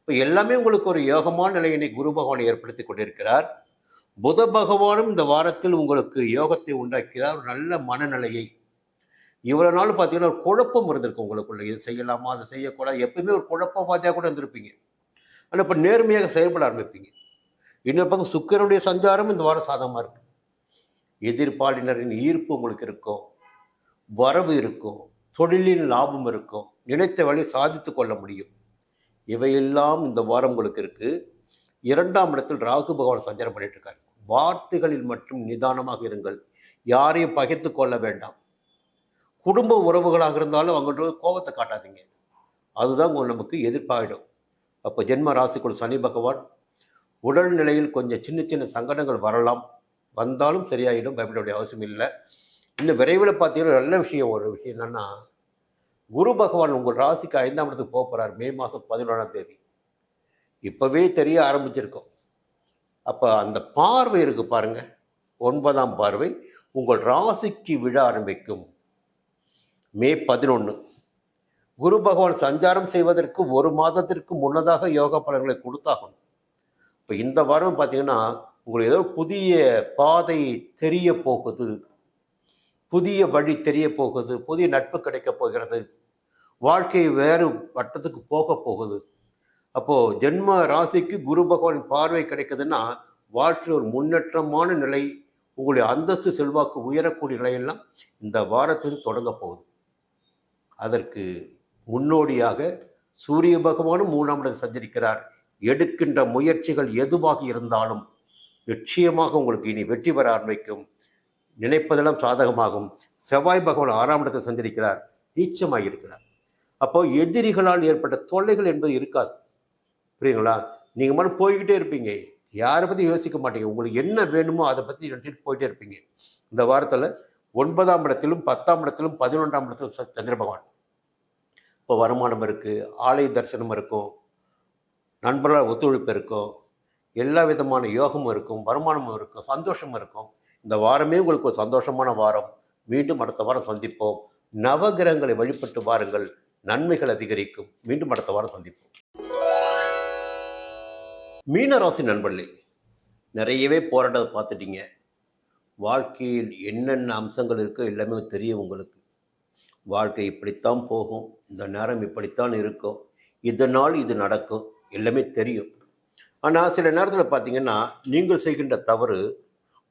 இப்போ எல்லாமே உங்களுக்கு ஒரு யோகமான நிலையினை குரு பகவான் ஏற்படுத்தி கொண்டிருக்கிறார். புத பகவானும் இந்த வாரத்தில் உங்களுக்கு யோகத்தை உண்டாக்கிறார், ஒரு நல்ல மனநிலையை. இவ்வளோ நாள் பார்த்தீங்கன்னா ஒரு குழப்பம் இருந்திருக்கு உங்களுக்குள்ள. இது செய்யலாமா, அதை செய்யக்கூடாது, எப்பவுமே ஒரு குழப்பவாதியாக கூட இருந்திருப்பீங்க. ஆனால் இப்போ நேர்மையாக செயல்பட ஆரம்பிப்பீங்க. இன்னொரு பக்கம் சுக்கிரனுடைய சஞ்சாரம் இந்த வாரம் சாதகமாக இருக்கு. எதிர்ப்பாளினரின் ஈர்ப்பு உங்களுக்கு இருக்கும், வரவு இருக்கும், தொழிலின் லாபம் இருக்கும், நினைத்த வழி சாதித்து கொள்ள முடியும். இவையெல்லாம் இந்த வாரம் உங்களுக்கு இருக்கு. 2ஆம் இடத்தில் ராகு பகவான் சஞ்சாரம் பண்ணிட்டு இருக்காரு. வார்த்தைகளில் மட்டும் நிதானமாக இருங்கள், யாரையும் பகைத்து கொள்ள வேண்டாம். குடும்ப உறவுகளாக இருந்தாலும் அவங்களோட கோபத்தை காட்டாதீங்க, அதுதான் நமக்கு எதிர்ப்பாயிடும். அப்போ ஜென்ம ராசிக்குள் சனி பகவான் உடல் நிலையில் கொஞ்சம் சின்ன சின்ன சங்கடங்கள் வரலாம், வந்தாலும் சரியாயிடும், பயப்பட வேண்டிய அவசியம் இல்லை. இன்னும் விரைவில் பார்த்தீங்கன்னா நல்ல விஷயம், ஒரு விஷயம் என்னன்னா, குரு பகவான் உங்கள் ராசிக்கு 5ஆம் இடத்துக்கு போக போகிறார் மே மாதம் 11ஆம் தேதி. இப்போவே தெரிய ஆரம்பிச்சிருக்கோம். அப்போ அந்த பார்வை இருக்கு பாருங்க, 9ஆம் பார்வை உங்கள் ராசிக்கு விழ ஆரம்பிக்கும் மே 11. குரு பகவான் சஞ்சாரம் செய்வதற்கு 1 மாதத்திற்கு முன்னதாக யோக பலன்களை கொடுத்தாகணும். இப்போ இந்த வாரம் பார்த்தீங்கன்னா உங்களுக்கு ஏதோ புதிய பாதை தெரிய போகுது, புதிய வழி தெரிய போகுது, புதிய நட்பு கிடைக்க போகிறது, வாழ்க்கை வேறு வட்டத்துக்கு போக போகுது. அப்போது ஜென்ம ராசிக்கு குரு பகவான் பார்வை கிடைக்குதுன்னா வாழ்க்கையில் ஒரு முன்னேற்றமான நிலை, உங்களுடைய அந்தஸ்து செல்வாக்கு உயரக்கூடிய நிலையெல்லாம் இந்த வாரத்தில் தொடங்க போகுது. அதற்கு முன்னோடியாக சூரிய பகவானும் 3ஆம் இடத்தில் சஞ்சரிக்கிறார். எடுக்கின்ற முயற்சிகள் எதுவாக இருந்தாலும் நிச்சயமாக உங்களுக்கு இனி வெற்றி பெற ஆரம்பிக்கும், நினைப்பதெல்லாம் சாதகமாகும். செவ்வாய் பகவான் 6ஆம் இடத்தில் சஞ்சரிக்கிறார், நீச்சமாக இருக்கிறார். அப்போ எதிரிகளால் ஏற்பட்ட தொல்லைகள் என்பது இருக்காது. புரியுங்களா? நீங்கள் மட்டும் போய்கிட்டே இருப்பீங்க, யாரை பற்றி யோசிக்க மாட்டீங்க, உங்களுக்கு என்ன வேணுமோ அதை பற்றி நினச்சிட்டு போயிட்டே இருப்பீங்க. இந்த வாரத்தில் 9ஆம் இடத்திலும் 10ஆம் இடத்திலும் 11ஆம் இடத்திலும் சந்திர பகவான். இப்போ வருமானம் இருக்குது, ஆலய தரிசனம் இருக்கும், நண்பர்களால் ஒத்துழைப்பு இருக்கும், எல்லா விதமான யோகமும் இருக்கும், வருமானமும் இருக்கும், சந்தோஷமும் இருக்கும். இந்த வாரமே உங்களுக்கு ஒரு சந்தோஷமான வாரம். மீண்டும் அடுத்த வாரம் சந்திப்போம். நவகிரகங்களை வழிபட்டு வாருங்கள், நன்மைகள் அதிகரிக்கும். மீண்டும் அடுத்த வாரம் சந்திப்போம். மீனராசி நண்பர்களே, நிறையவே போராட்டத்தை பார்த்துட்டீங்க. வாழ்க்கையில் என்னென்ன அம்சங்கள் இருக்கோ எல்லாமே தெரியும் உங்களுக்கு. வாழ்க்கை இப்படித்தான் போகும், இந்த நேரம் இப்படித்தான் இருக்கும், இதனால் இது நடக்கும், எல்லாமே தெரியும். ஆனால் சில நேரத்தில் பார்த்தீங்கன்னா நீங்கள் செய்கின்ற தவறு,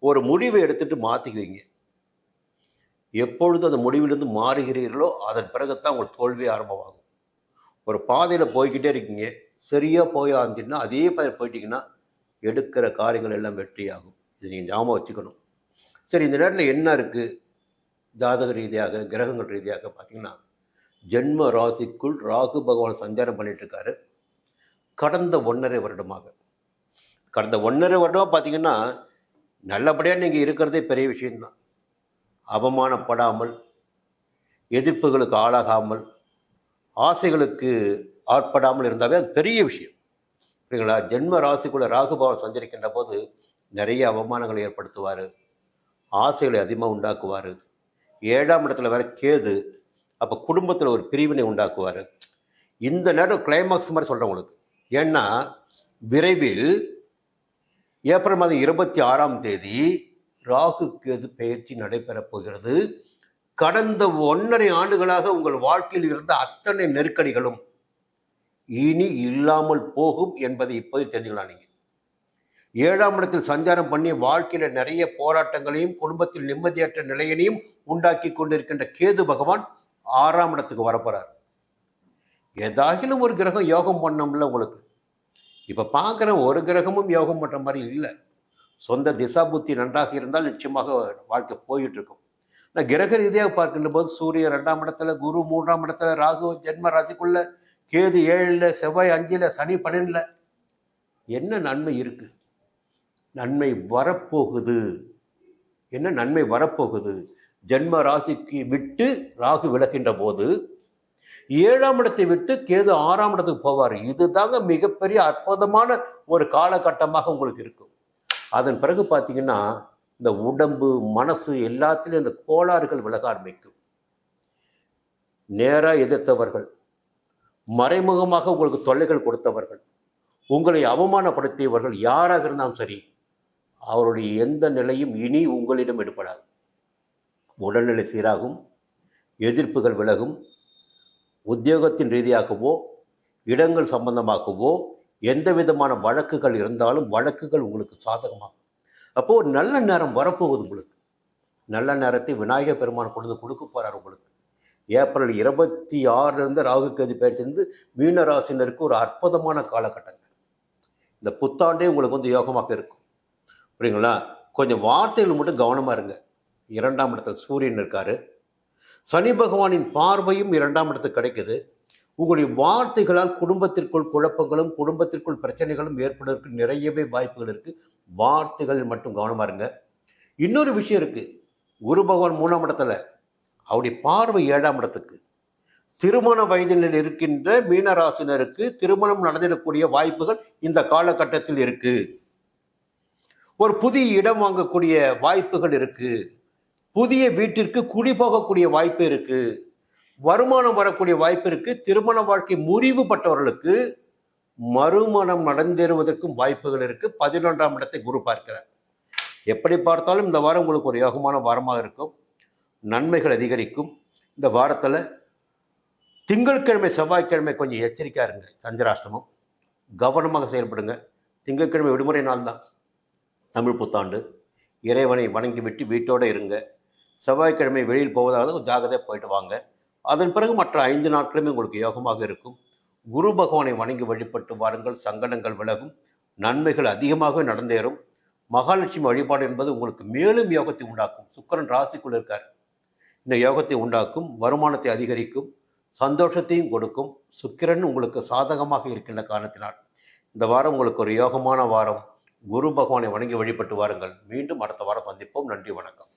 ஒரு முடிவை எடுத்துட்டு மாற்றிக்குவீங்க. எப்பொழுது அந்த முடிவிலிருந்து மாறுகிறீர்களோ அதன் பிறகுத்தான் உங்களுக்கு தோல்வி ஆரம்பமாகும். ஒரு பாதையில் போய்கிட்டே இருக்கீங்க, சரியாக போய் ஆரம்பிச்சுன்னா அதே பாதையில் போயிட்டீங்கன்னா எடுக்கிற காரியங்கள் எல்லாம் வெற்றியாகும். இது நீங்கள் ஞாபகம் வச்சுக்கணும். சரி, இந்த நேரத்தில் என்ன இருக்குது ஜாதக ரீதியாக, கிரகங்கள் ரீதியாக பார்த்தீங்கன்னா, ஜென்ம ராசிக்குள் ராகு பகவான் சஞ்சாரம் பண்ணிட்டு இருக்காரு. கடந்த 1.5 வருடமாக பார்த்தீங்கன்னா நல்லபடியாக நீங்கள் இருக்கிறதே பெரிய விஷயம்தான். அவமானப்படாமல், எதிர்ப்புகளுக்கு ஆளாகாமல், ஆசைகளுக்கு ஆட்படாமல் இருந்தாவே அது பெரிய விஷயம். சரிங்களா? ஜென்ம ராசிக்குள்ள ராகு பகவான் சஞ்சரிக்கின்ற போது நிறைய அவமானங்களை ஏற்படுத்துவார், ஆசைகளை அதிகமாக உண்டாக்குவார். 7ஆம் இடத்துல வேற கேது, அப்போ குடும்பத்தில் ஒரு பிரிவினை உண்டாக்குவார். இந்த நேரம் கிளைமாக்ஸ் மாதிரி சொல்கிறேன் உங்களுக்கு. ஏன்னா விரைவில் ஏப்ரல் மாதம் 26ஆம் தேதி ராகு கேது பெயர்ச்சி நடைபெறப் போகிறது. கடந்த 1.5 ஆண்டுகளாக உங்கள் வாழ்க்கையில் இருந்த அத்தனை நெருக்கடிகளும் இனி இல்லாமல் போகும் என்பதை இப்போது தெரிஞ்சுக்கலாம். நீங்கள் 7ஆம் இடத்தில் சஞ்சாரம் பண்ணி வாழ்க்கையில நிறைய போராட்டங்களையும் குடும்பத்தில் நிம்மதியற்ற நிலையினையும் உண்டாக்கி கொண்டிருக்கின்ற கேது பகவான் 6ஆம் இடத்துக்கு வரப்போறார். ஏதாகிலும் ஒரு கிரகம் யோகம் பண்ணோம்ல உங்களுக்கு. இப்ப பார்க்குற ஒரு கிரகமும் யோகம் பண்ற மாதிரி இல்லை. சொந்த திசா புத்தி நன்றாக இருந்தால் நிச்சயமாக வாழ்க்கை போயிட்டு இருக்கும். நான் கிரக ரீதியாக பார்க்கின்ற போது சூரியன் 2ஆம் இடத்துல, குரு 3ஆம் இடத்துல, ராகு ஜென்ம ராசிக்குள்ள, கேது 7ல், செவ்வாய் 5ல், சனி 12ல். என்ன நன்மை இருக்கு? நன்மை வரப்போகுது. என்ன நன்மை வரப்போகுது? ஜென்ம ராசிக்கு விட்டு ராகு விலகின்ற போது 7ஆம் இடத்தை விட்டு கேது 6ஆம் இடத்துக்கு போவார். இதுதாங்க மிகப்பெரிய அற்புதமான ஒரு காலகட்டமாக உங்களுக்கு இருக்கும். அதன் பிறகு பார்த்தீங்கன்னா இந்த உடம்பு மனசு எல்லாத்திலும் இந்த கோளாறுகள் விலக ஆரம்பிக்கும். நேராக எதிர்த்தவர்கள், மறைமுகமாக உங்களுக்கு தொல்லைகள் கொடுத்தவர்கள், உங்களை அவமானப்படுத்தியவர்கள் யாராக இருந்தாலும் சரி, அவருடைய எந்த நிலையும் இனி உங்களிடம் எடுப்படாது. உடல்நிலை சீராகும், எதிர்ப்புகள் விலகும். உத்தியோகத்தின் ரீதியாகவோ இடங்கள் சம்பந்தமாகவோ எந்த விதமான வழக்குகள் இருந்தாலும் வழக்குகள் உங்களுக்கு சாதகமாகும். அப்போது ஒரு நல்ல நேரம் வரப்போகுது உங்களுக்கு. நல்ல நேரத்தை விநாயகர் பெருமான் கொண்டு கொடுக்க போகிறார் உங்களுக்கு. ஏப்ரல் 26 ராகு கேது பெயர்ச்சிருந்து மீன ராசினருக்கு ஒரு அற்புதமான காலகட்டங்கள். இந்த புத்தாண்டே உங்களுக்கு வந்து யோகமாக இருக்கும். புரியுங்களா? கொஞ்சம் வார்த்தைகள் மட்டும் கவனமாக இருங்க. 2ஆம் இடத்துல சூரியன் இருக்காரு. சனி பகவானின் பார்வையும் 2ஆம் இடத்துக்கு கிடைக்குது. உங்களுடைய வார்த்தைகளால் குடும்பத்திற்குள் குழப்பங்களும் குடும்பத்திற்குள் பிரச்சனைகளும் ஏற்படுவதற்கு நிறையவே வாய்ப்புகள் இருக்கு. வார்த்தைகள் மட்டும் கவனமா இருங்க. இன்னொரு விஷயம் இருக்கு. குரு பகவான் 3ஆம் இடத்துல, அவருடைய பார்வை 7ஆம் இடத்துக்கு. திருமண வயதில் இருக்கின்ற மீனராசினருக்கு திருமணம் நடந்திடக்கூடிய வாய்ப்புகள் இந்த காலகட்டத்தில் இருக்கு. ஒரு புதிய இடம் வாங்கக்கூடிய வாய்ப்புகள் இருக்கு. புதிய வீட்டிற்கு குடி போகக்கூடிய வாய்ப்பு இருக்கு. வருமானம் வரக்கூடிய வாய்ப்பு இருக்கு. திருமண வாழ்க்கை முறிவுபட்டவர்களுக்கு மறுமணம் நடந்தேறுவதற்கும் வாய்ப்புகள் இருக்கு. 11ஆம் இடத்தை குரு பார்க்கிறார். எப்படி பார்த்தாலும் இந்த வாரம் உங்களுக்கு ஒரு யோகமான வாரமாக இருக்கும். நன்மைகள் அதிகரிக்கும். இந்த வாரத்தில் திங்கட்கிழமை செவ்வாய்க்கிழமை கொஞ்சம் எச்சரிக்கையாக இருங்க. சந்திராஷ்டமம், கவனமாக செயல்படுங்க. திங்கட்கிழமை விடுமுறை நாள் தான், தமிழ் புத்தாண்டு. இறைவனை வணங்கி விட்டு வீட்டோடு இருங்க. செவ்வாய்க்கிழமை வெளியில் போவதாக ஜாகிரதையாக போயிட்டு வாங்க. அதன் பிறகு மற்ற 5 நாட்களுமே உங்களுக்கு யோகமாக இருக்கும். குரு பகவானை வணங்கி வழிபட்டு வாருங்கள். சங்கடங்கள் விலகும், நன்மைகள் அதிகமாக நடந்தேறும். மகாலட்சுமி வழிபாடு என்பது உங்களுக்கு மேலும் யோகத்தை உண்டாக்கும். சுக்கிரன் ராசிக்குள் இருக்கார். இந்த யோகத்தை உண்டாக்கும், வருமானத்தை அதிகரிக்கும், சந்தோஷத்தையும் கொடுக்கும். சுக்கிரன் உங்களுக்கு சாதகமாக இருக்கின்ற காரணத்தினால் இந்த வாரம் உங்களுக்கு ஒரு யோகமான வாரம். குரு பகவானை வணங்கி வழிபட்டு வாருங்கள். மீண்டும் அடுத்த வாரம் சந்திப்போம். நன்றி, வணக்கம்.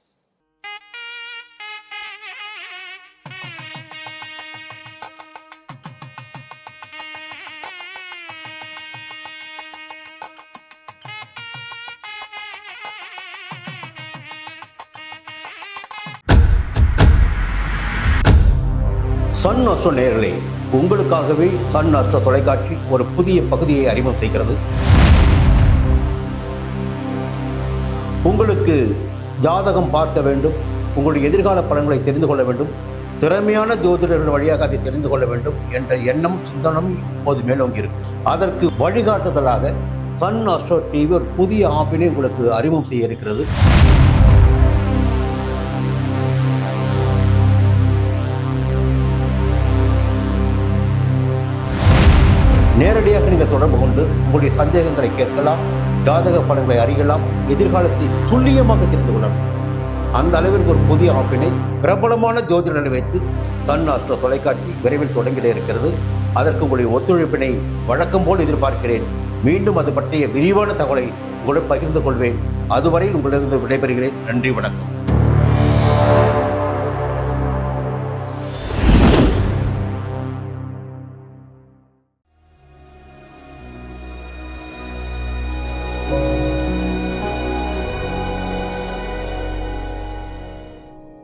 சன் அஸ்ட்ரோ நேயர்களே, உங்களுக்காகவே சன் அஸ்ட்ரோ தொலைக்காட்சி ஒரு புதிய பகுதியை அறிமுகம் செய்கிறது. உங்களுக்கு ஜாதகம் பார்க்க வேண்டும், உங்களுடைய எதிர்கால பலன்களை தெரிந்து கொள்ள வேண்டும், திறமையான ஜோதிடர்கள் வழியாக அதை தெரிந்து கொள்ள வேண்டும் என்ற எண்ணம் சிந்தனம் இப்போது மேலோங்கி இருக்கு. அதற்கு வழிகாட்டுதலாக சன் அஸ்ட்ரோ டிவி ஒரு புதிய ஆப்பினை உங்களுக்கு அறிமுகம் செய்ய இருக்கிறது. நேரடியாக நீங்கள் தொடர்பு கொண்டு உங்களுடைய சந்தேகங்களை கேட்கலாம், ஜாதக பலன்களை அறியலாம், எதிர்காலத்தை துல்லியமாக தெரிந்து கொள்ளலாம். அந்த அளவிற்கு ஒரு புதிய ஆப்பினை பிரபலமான ஜோதிடர்களை வைத்து சன் அஸ்ட்ரோ தொலைக்காட்சி விரைவில் தொடங்கிட இருக்கிறது. அதற்கு உங்களுடைய ஒத்துழைப்பினை வழக்கம் போல் எதிர்பார்க்கிறேன். மீண்டும் அது பற்றிய விரிவான தகவலை உங்களுடன் பகிர்ந்து கொள்வேன். அதுவரையில் உங்களிடம் விடைபெறுகிறேன். நன்றி, வணக்கம்.